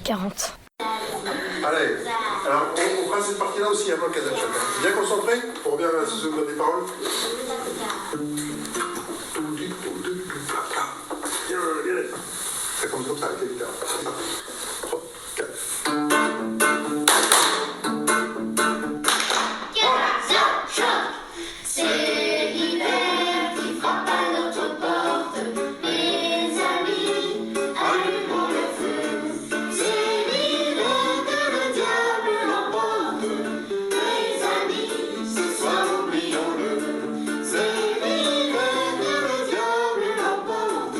40. Allez, alors on fera cette partie-là aussi, un bloc à chacun. Bien concentré, on revient à ce des paroles. Ça commence comme ça, avec les guitares. 3, 4. C'est l'hiver qui frappe à notre porte. Mes amis, allumons le feu. C'est l'hiver que le diable l'emporte. Mes amis, ce soir oublions-le. C'est l'hiver que le diable l'emporte.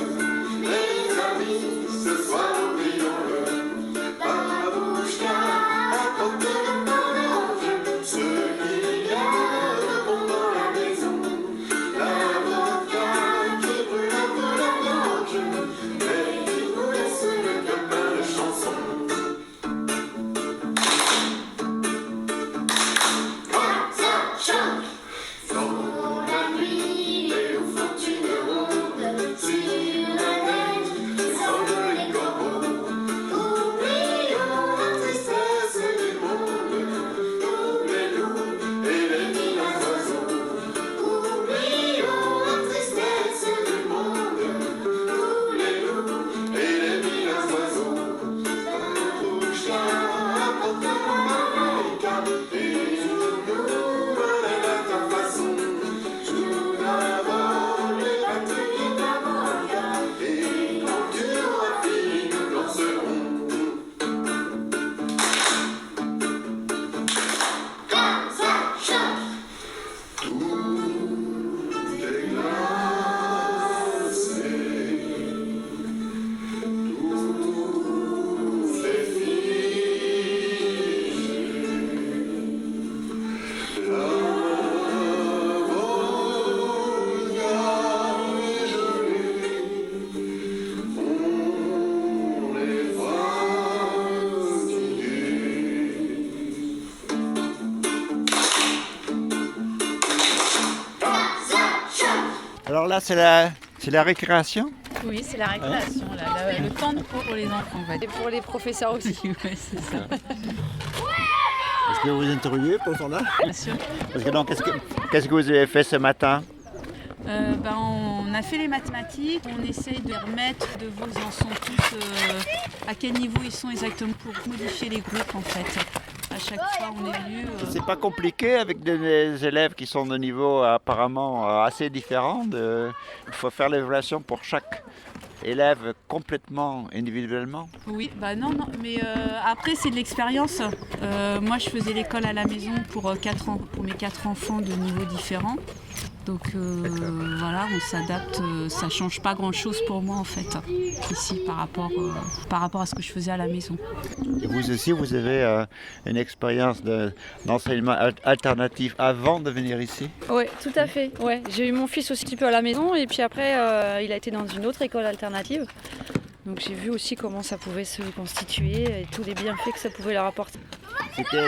Mes amis, ce soir oublions-le. Babouchka, apporte le pain d'orge. Ce qu'il y a de bon dans la maison. La vodka qui brûle un peu la gorge, mais qui nous laisse le cœur plein de chansons. Quand ça chante, dans la nuit, les loups font une ronde sur la neige, sonnent les corbeaux. Oublions la tristesse du monde, tous les loups et les vilains oiseaux. Oublions la tristesse du monde, tous les loups et les vilains oiseaux. Babouchka, apporte-moi ma vodka, et joue-nous un air à ta façon. Joue d'abord les batteries de la vodka, et quand tu auras fini, nous danserons. Quand ça chante, tout est glacé, tout est figé. La vodka est gelée, on est Alors là, c'est la récréation? Oui, c'est la récréation, le temps de cours pour les enfants. En fait. Et pour les professeurs aussi. Ouais, c'est ça. Est-ce que vous interviewez pour ça là? Bien sûr. Parce que donc, qu'est-ce que vous avez fait ce matin? On a fait les mathématiques, on essaye de remettre de vos ils en sont tous à quel niveau ils sont exactement pour modifier les groupes en fait. À chaque fois on est venu. C'est pas compliqué avec des élèves qui sont de niveau apparemment assez différents. Il faut faire l'évaluation pour chaque élève complètement individuellement. Oui, bah non, mais après c'est de l'expérience. Moi je faisais l'école à la maison pour mes 4 enfants de niveaux différents. Donc voilà, on s'adapte, ça change pas grand-chose pour moi en fait, ici par rapport à ce que je faisais à la maison. Et vous aussi, vous avez une expérience d'enseignement alternatif avant de venir ici? Oui, tout à fait. Ouais. J'ai eu mon fils aussi un petit peu à la maison et puis après il a été dans une autre école alternative. Donc j'ai vu aussi comment ça pouvait se constituer et tous les bienfaits que ça pouvait leur apporter. C'était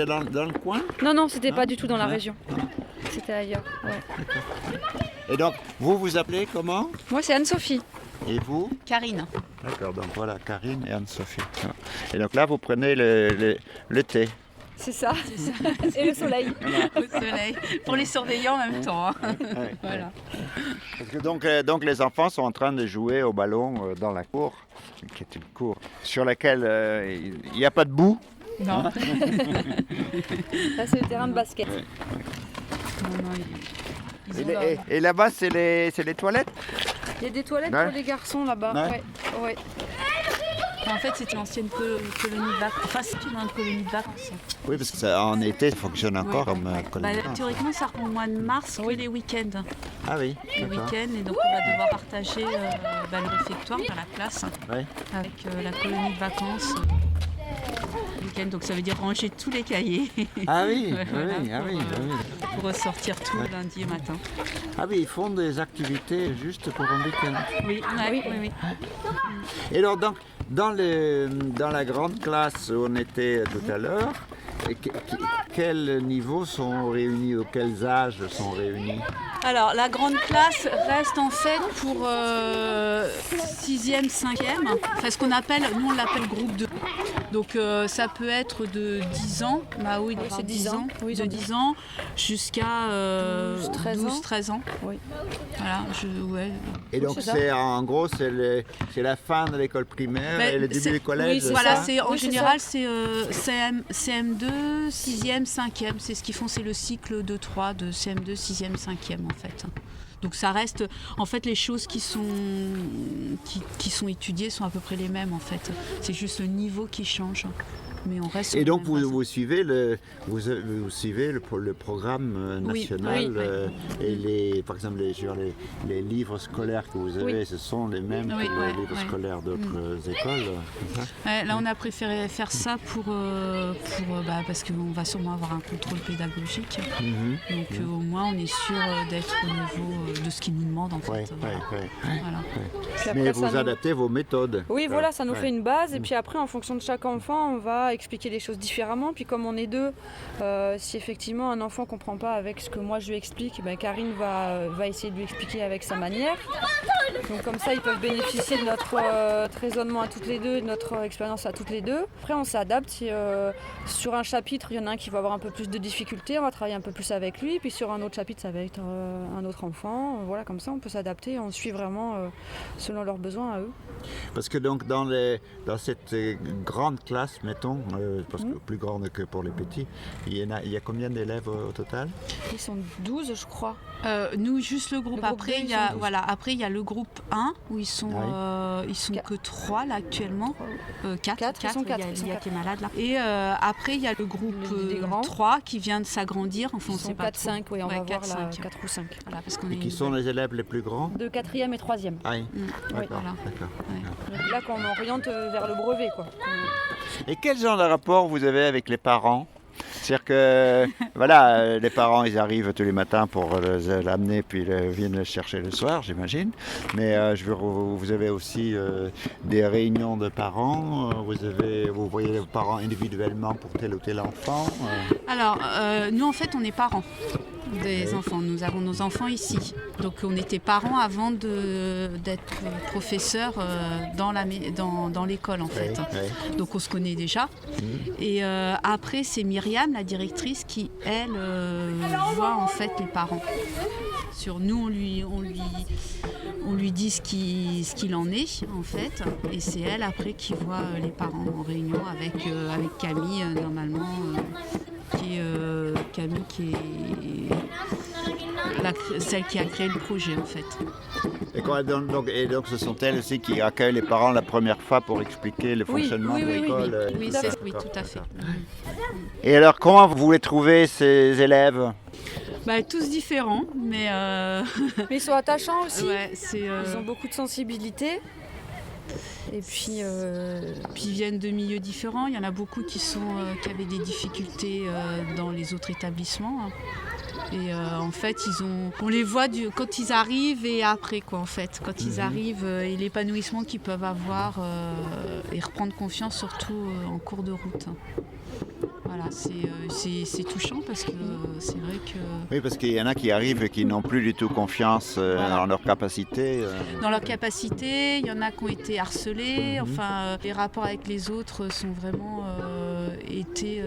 dans le coin? Non, c'était pas du tout dans la région. C'était ailleurs. Ouais. Et donc, vous vous appelez comment? Moi, c'est Anne-Sophie. Et vous? Karine. D'accord, donc voilà, Karine et Anne-Sophie. Et donc là, vous prenez le thé. C'est ça. Et le soleil. Au soleil. Pour les surveillants en même temps. Hein. Ouais, voilà. Parce que donc les enfants sont en train de jouer au ballon dans la cour, qui est une cour sur laquelle il n'y a pas de boue. Non. Là, c'est le terrain de basket. Ouais. Non, Et là-bas, c'est les toilettes? Il y a des toilettes Ouais. pour les garçons là-bas. Ouais. Ouais. En fait, c'était l'ancienne colonie de vacances. Enfin, c'est une colonie de vacances. Oui, parce que ça, en été, ça fonctionne encore comme colonie. Théoriquement, ça reprend au mois de mars, oui, les week-ends. Ah oui, Les d'accord. week-ends, et donc on va devoir partager le réfectoire à la place Ouais. avec la colonie de vacances. Week-end, donc ça veut dire ranger tous les cahiers. Ah oui, Ouais, voilà, oui. pour ressortir tout lundi matin. Ah oui, ils font des activités juste pour un week-end. Oui. Et alors, donc, dans la grande classe où on était tout à l'heure, Et quels niveaux sont réunis, ou quels âges sont réunis? Alors, la grande classe reste en fait pour 6e, 5e, enfin ce qu'on appelle, nous on l'appelle groupe 2. Donc ça peut être de 10 ans, bah oui, c'est 10 ans, oui, de 10 ans jusqu'à 12-13 ans. Oui. Voilà, ouais. Et donc en gros c'est la fin de l'école primaire et le début du collège. Oui, voilà, ça en général c'est CM2, 6e, 5e, c'est ce qu'ils font, c'est le cycle de 3 de CM2, 6e, 5e en fait. Donc ça reste, en fait les choses qui sont étudiées sont à peu près les mêmes en fait. C'est juste le niveau qui change. Mais on reste. Et donc vous suivez le programme national et par exemple les livres scolaires que vous avez, ce sont les mêmes que les livres scolaires d'autres écoles. Là on a préféré faire ça parce qu'on va sûrement avoir un contrôle pédagogique. Donc au moins on est sûr d'être au niveau de ce qu'ils nous demandent en fait. Voilà. Mais vous adaptez vos méthodes. Oui, voilà, ça nous fait une base et puis après en fonction de chaque enfant on va expliquer les choses différemment. Puis comme on est deux, si effectivement un enfant ne comprend pas avec ce que moi je lui explique, Karine va essayer de lui expliquer avec sa manière. Donc comme ça ils peuvent bénéficier de notre raisonnement à toutes les deux, de notre expérience à toutes les deux. Après on s'adapte. Sur un chapitre il y en a un qui va avoir un peu plus de difficultés, on va travailler un peu plus avec lui. Puis sur un autre chapitre ça va être un autre enfant. Voilà, comme ça on peut s'adapter, on suit vraiment selon leurs besoins à eux. Parce que donc dans cette grande classe, mettons, parce que plus grande que pour les petits, il y a combien d'élèves au total? Ils sont 12 je crois. Nous juste le groupe. Après il y a le groupe 1 où ils sont que 3 là actuellement. 4, il y a qui est malade là. Et après il y a le groupe 3 qui vient de s'agrandir. Enfin on sait pas 4-5, oui, on va voir 4 ou 5. Voilà, parce qu'on et qui sont les élèves les plus grands? De 4e et 3e. Ah oui, d'accord. Là qu'on oriente vers le brevet quoi. Et quel genre de rapport vous avez avec les parents? C'est-à-dire que voilà, les parents ils arrivent tous les matins pour l'amener puis ils viennent le chercher le soir, j'imagine. Mais vous avez aussi des réunions de parents, vous voyez les parents individuellement pour tel ou tel enfant. Alors nous en fait on est parents des enfants, nous avons nos enfants ici. Donc on était parents avant d'être professeurs dans l'école en fait. Donc on se connaît déjà. Et après c'est Myriam, la directrice, qui elle voit en fait les parents. Sur nous on lui dit ce qu'il en est en fait, et c'est elle après qui voit les parents en réunion avec Camille normalement. Camille qui est celle qui a créé le projet en fait. Et donc ce sont elles aussi qui accueillent les parents la première fois pour expliquer le fonctionnement de l'école. Oui, tout à fait. Et alors comment vous les trouvez ces élèves? Tous différents, mais ils sont attachants aussi. Ils ont beaucoup de sensibilité. Et puis ils viennent de milieux différents. Il y en a beaucoup qui avaient des difficultés dans les autres établissements. Et en fait, on les voit quand ils arrivent et après quoi en fait. Quand ils arrivent et l'épanouissement qu'ils peuvent avoir et reprendre confiance surtout en cours de route. Voilà, c'est touchant parce que c'est vrai que... Oui, parce qu'il y en a qui arrivent et qui n'ont plus du tout confiance dans leur capacité. Dans leur capacité, il y en a qui ont été harcelés. Enfin, les rapports avec les autres sont vraiment été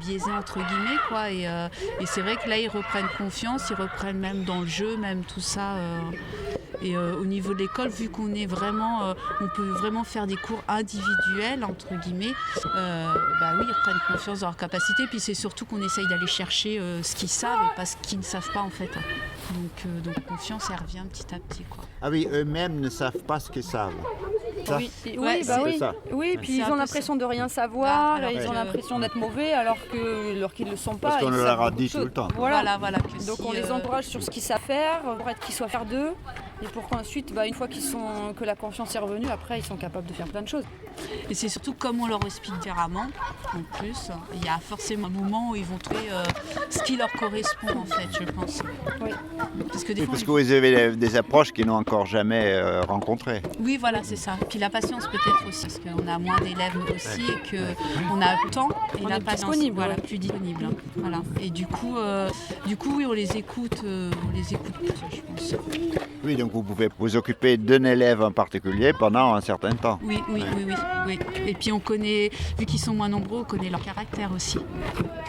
biaisés entre guillemets, quoi. Et c'est vrai que là, ils reprennent confiance, ils reprennent même dans le jeu, même tout ça. Et au niveau de l'école, vu qu'on est vraiment, on peut vraiment faire des cours individuels entre guillemets, oui, ils reprennent confiance dans leur capacité. Puis c'est surtout qu'on essaye d'aller chercher ce qu'ils savent et pas ce qu'ils ne savent pas en fait. Donc confiance, elle revient petit à petit, quoi. Ah oui, eux-mêmes ne savent pas ce qu'ils savent. Ça. Oui, puis ils ont l'impression de rien savoir, ils ont l'impression d'être mauvais alors qu'ils ne le sont pas. Parce qu'on leur a dit tout le temps. Voilà. Donc on les encourage sur ce qu'ils savent faire, pour être qu'ils soient faire d'eux. et pour qu'ensuite, une fois que la confiance est revenue, après ils sont capables de faire plein de choses. Et c'est surtout comme on leur explique différemment, en plus, il y a forcément un moment où ils vont trouver ce qui leur correspond en fait, je pense. Oui. Parce que des fois, Parce que vous avez des approches qu'ils n'ont encore jamais rencontrées. oui, voilà, c'est ça. Puis la patience peut-être aussi, parce qu'on a moins d'élèves aussi et qu'on a le temps et la patience, disponible, voilà, ouais. plus disponible. Voilà. Et du coup, oui, on les écoute plus, je pense. Oui, donc vous pouvez vous occuper d'un élève en particulier pendant un certain temps. Oui. Et puis on connaît, vu qu'ils sont moins nombreux, on connaît leur caractère aussi.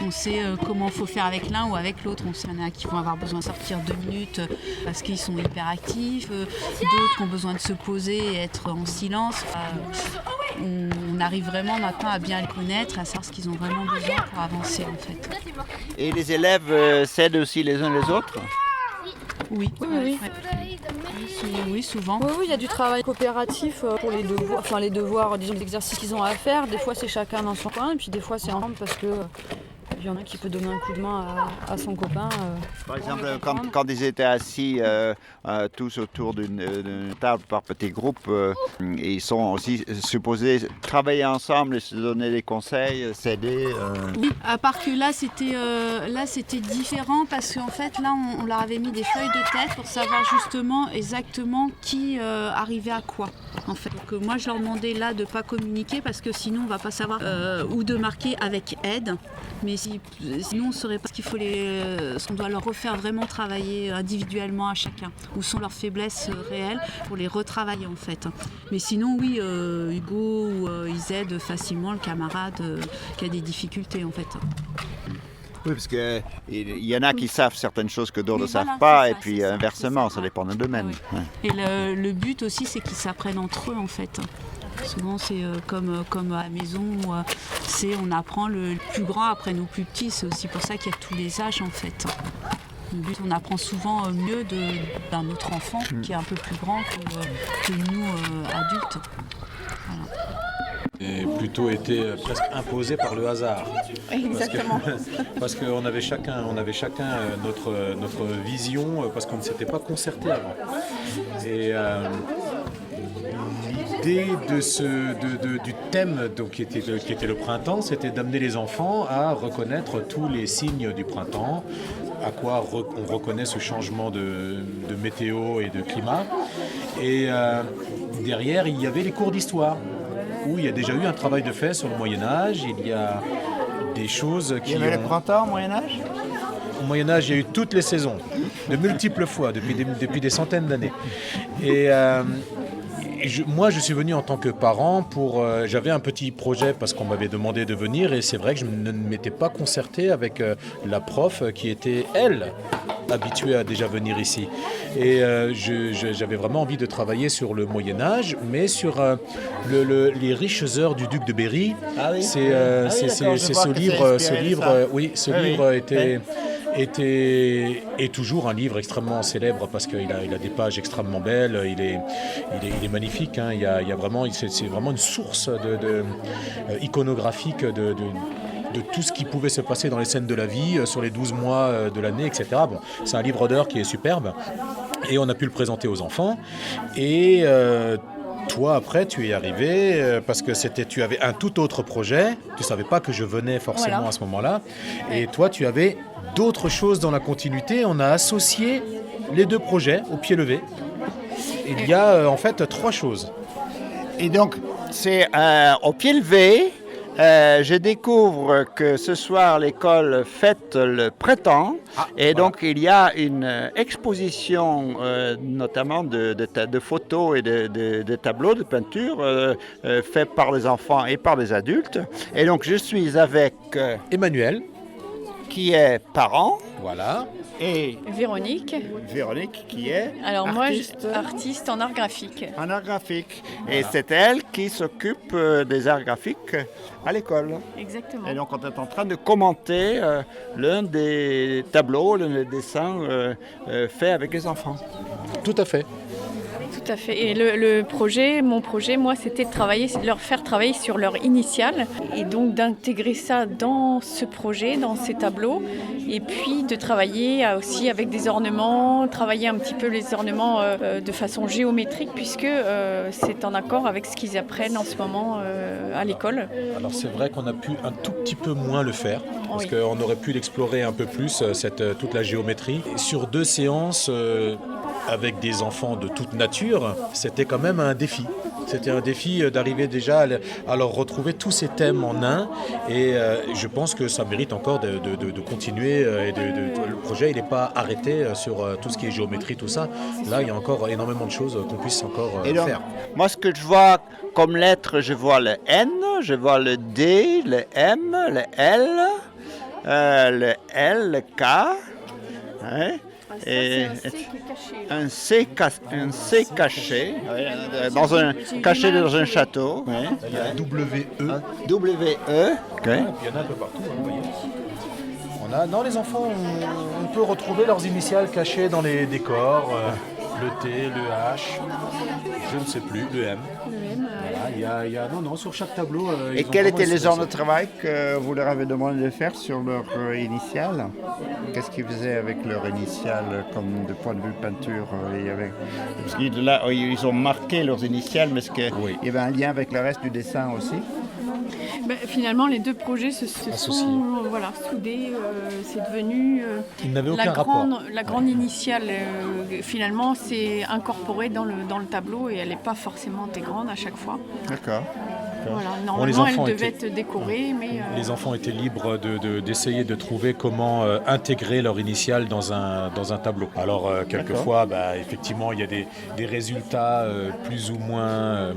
On sait comment il faut faire avec l'un ou avec l'autre. On sait qu'il y en a qui vont avoir besoin de sortir 2 minutes parce qu'ils sont hyperactifs, d'autres qui ont besoin de se poser et être en silence. On arrive vraiment maintenant à bien les connaître, à savoir ce qu'ils ont vraiment besoin pour avancer en fait. Et les élèves s'aident aussi les uns les autres? Oui. Oui, souvent. Oui, il y a du travail coopératif pour les devoirs, disons les exercices qu'ils ont à faire. Des fois c'est chacun dans son coin et puis des fois c'est ensemble parce que il y en a qui peut donner un coup de main à son copain. Par exemple, quand ils étaient assis tous autour d'une table par petits groupes, ils sont aussi supposés travailler ensemble et se donner des conseils, s'aider. Oui, à part que là c'était différent parce qu'en fait là on leur avait mis des feuilles de tête pour savoir justement exactement qui arrivait à quoi. En fait. Donc, moi je leur demandais là de ne pas communiquer parce que sinon on ne va pas savoir ou de marquer avec aide. Mais sinon, on ne saurait pas ce qu'il faut on doit leur refaire vraiment travailler individuellement à chacun. Où sont leurs faiblesses réelles pour les retravailler en fait. Mais sinon, oui, Hugo, ils aident facilement le camarade qui a des difficultés en fait. Oui, parce qu'il y en a qui savent certaines choses que d'autres ne savent voilà, pas, c'est et ça, puis c'est ça, inversement, c'est ça dépend d'un domaine. Ouais. Ouais. Et le but aussi, c'est qu'ils s'apprennent entre eux en fait. Souvent, c'est comme à la maison, on apprend le plus grand après nos plus petits. C'est aussi pour ça qu'il y a tous les âges en fait. Le but, on apprend souvent mieux d'un autre enfant qui est un peu plus grand que nous adultes. Voilà. Et plutôt été presque imposé par le hasard. Exactement. Parce qu'on avait chacun notre vision, parce qu'on ne s'était pas concerté avant. Et l'idée du thème qui était le printemps, c'était d'amener les enfants à reconnaître tous les signes du printemps, à quoi on reconnaît ce changement de météo et de climat. Et derrière, il y avait les cours d'histoire, où il y a déjà eu un travail de fait sur le Moyen-Âge. Il y a des choses qui... Il y avait le printemps au Moyen-Âge ? Au Moyen-Âge, il y a eu toutes les saisons, de multiples fois, depuis des centaines d'années. Et moi, je suis venu en tant que parent j'avais un petit projet parce qu'on m'avait demandé de venir, et c'est vrai que je ne m'étais pas concerté avec la prof qui était, elle, habituée à déjà venir ici. Et j'avais vraiment envie de travailler sur le Moyen-Âge, mais sur les riches heures du duc de Berry. Ah oui. C'est ce livre est toujours un livre extrêmement célèbre parce qu'il a des pages extrêmement belles, il est magnifique, hein. C'est vraiment une source iconographique de tout ce qui pouvait se passer dans les scènes de la vie, sur les 12 mois de l'année, etc. Bon, c'est un livre d'heures qui est superbe et on a pu le présenter aux enfants. Et toi, après, tu es arrivé parce que tu avais un tout autre projet. Tu ne savais pas que je venais forcément à ce moment-là. Et toi, tu avais d'autres choses dans la continuité. On a associé les deux projets au pied levé. Il y a en fait 3 choses. Et donc, c'est au pied levé. Je découvre que ce soir, l'école fête le printemps. Et donc, il y a une exposition, notamment de photos et de tableaux, de peintures, faits par les enfants et par les adultes. Et donc, je suis avec Emmanuel, qui est parent. Voilà. Et Véronique, qui est artiste en art graphique. En art graphique. Voilà. Et c'est elle qui s'occupe des arts graphiques à l'école. Exactement. Et donc on est en train de commenter l'un des tableaux, l'un des dessins faits avec les enfants. Tout à fait. Tout à fait. Et mon projet, moi, c'était de leur faire travailler sur leur initiale et donc d'intégrer ça dans ce projet, dans ces tableaux, et puis de travailler aussi avec des ornements, travailler un petit peu les ornements de façon géométrique puisque c'est en accord avec ce qu'ils apprennent en ce moment à l'école. Alors c'est vrai qu'on a pu un tout petit peu moins le faire parce qu'on aurait pu l'explorer un peu plus, toute la géométrie. Et sur 2 séances avec des enfants de toute nature, c'était quand même un défi. C'était un défi d'arriver déjà à leur retrouver tous ces thèmes en un et je pense que ça mérite encore de continuer et le projet il n'est pas arrêté sur tout ce qui est géométrie, tout ça. Là il y a encore énormément de choses qu'on puisse encore faire. Moi ce que je vois comme lettres, je vois le N, je vois le D, le M, le L, le L, le K. Hein? Et un C caché, caché dans un château. Ouais. Il y a W-E. W-E. Okay. Il y en a un peu partout, vous voyez. Dans les enfants, on peut retrouver leurs initiales cachées dans les décors. Le T, le H, je ne sais plus, le M. Voilà, il y a sur chaque tableau. Et quels étaient les heures de travail que vous leur avez demandé de faire sur leur initiale? Qu'est-ce qu'ils faisaient avec leur initiale, comme de point de vue peinture? Parce que là, ils ont marqué leurs initiales, mais est-ce qu'il y avait un lien avec le reste du dessin aussi? Finalement, les 2 projets se sont soudés. C'est devenu la grande initiale. Finalement, c'est incorporé dans le tableau et elle n'est pas forcément intégrante à chaque fois. D'accord. Voilà, normalement, elle devait être décorée, mais... Les enfants étaient libres d'essayer de trouver comment intégrer leur initiale dans un tableau. Alors, quelquefois, effectivement, il y a des résultats plus ou moins,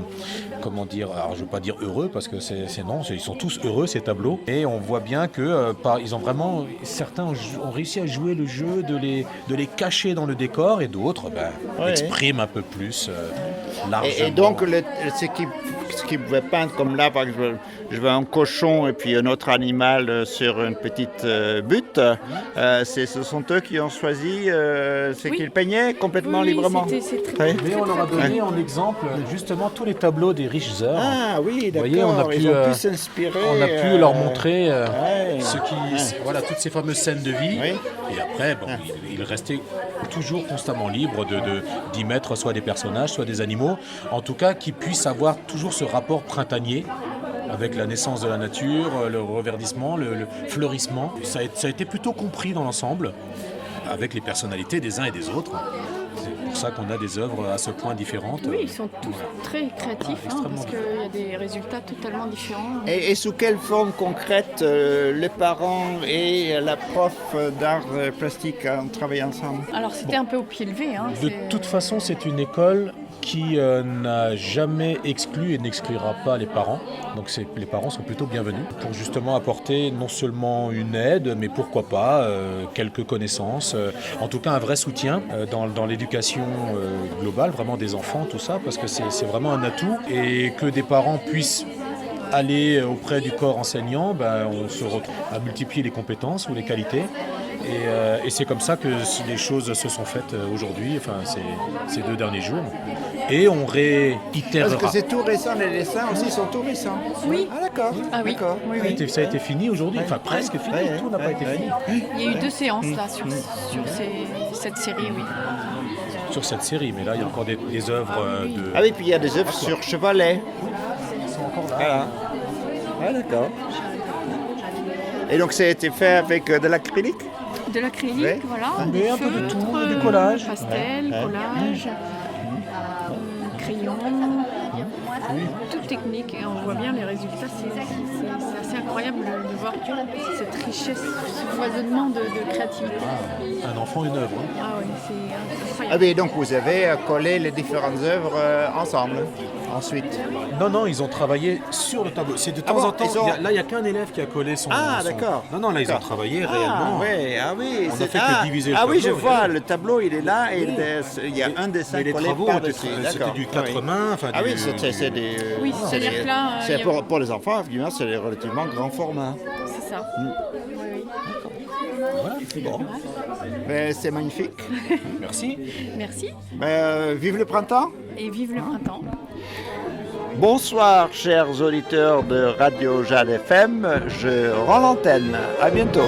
alors je ne veux pas dire heureux, parce que ils sont tous heureux, ces tableaux. Et on voit bien que certains ont réussi à jouer le jeu de les cacher dans le décor, et d'autres expriment un peu plus largement. Et donc, ce qui pouvait peindre comme là, par exemple, je veux un cochon et puis un autre animal sur une petite butte, ce sont eux qui ont choisi, qu'ils peignaient complètement librement. Mais on leur a donné en exemple justement tous les tableaux des riches œuvres. Ah oui, d'accord. Vous voyez, ils ont pu s'inspirer. On a pu leur montrer toutes ces fameuses scènes de vie. Oui. Et après, ils restaient toujours constamment libres d'y mettre soit des personnages, soit des animaux. En tout cas, qu'ils puissent avoir toujours ce rapport printanier avec la naissance de la nature, le reverdissement, le fleurissement. Ça a été plutôt compris dans l'ensemble, avec les personnalités des uns et des autres. C'est pour ça qu'on a des œuvres à ce point différentes. Oui, ils sont tous très créatifs, parce qu'il y a des résultats totalement différents. Et sous quelle forme concrète les parents et la prof d'art plastique ont travaillé ensemble? Alors c'était un peu au pied levé. De toute façon, c'est une école qui n'a jamais exclu et n'exclura pas les parents. Donc les parents sont plutôt bienvenus pour justement apporter non seulement une aide, mais pourquoi pas quelques connaissances, en tout cas un vrai soutien dans l'éducation globale, vraiment des enfants, tout ça, parce que c'est vraiment un atout. Et que des parents puissent aller auprès du corps enseignant, on se retrouve à multiplier les compétences ou les qualités. Et c'est comme ça que les choses se sont faites aujourd'hui, ces 2 derniers jours. Et on réitérera. Parce que c'est tout récent, les dessins aussi sont tout récents. Oui. Ah d'accord. Ah oui. D'accord. Oui. Ça a été fini aujourd'hui, presque fini, tout n'a pas été fini. Il y a eu 2 séances là sur cette série, oui. Sur cette série, mais là il y a encore des œuvres de... Ah oui, puis il y a des œuvres sur chevalet. Ils sont encore là. Voilà. Ah d'accord. Et donc ça a été fait avec de l'acrylique? De l'acrylique, voilà. Mais un peu de tout, du collage. Pastel, collage, crayon, toute technique. Et on voit bien les résultats. C'est assez incroyable de voir cette richesse, ce foisonnement de créativité. Un enfant, une œuvre. Ah oui, c'est incroyable. Ah oui, donc vous avez collé les différentes œuvres ensemble, ensuite? Non, ils ont travaillé sur le tableau. C'est de temps en temps. Là, il n'y a qu'un élève qui a collé son... Ah, d'accord. Non, là, ils ont travaillé réellement. Oui. On a fait que diviser le tableau. Ah oui, je vois, le tableau, il est là et il y a un dessin collé par-dessus. C'était du 4 mains. Ah oui, c'est des... Oui, c'est-à-dire que là... Pour les enfants, évidemment, c'est relativement grand format. C'est ça. Voilà. Bon. Ben, c'est magnifique. Merci. Merci. Ben, vive le printemps. Et vive le printemps. Bonsoir, chers auditeurs de Radio Jade FM. Je rends l'antenne. À bientôt.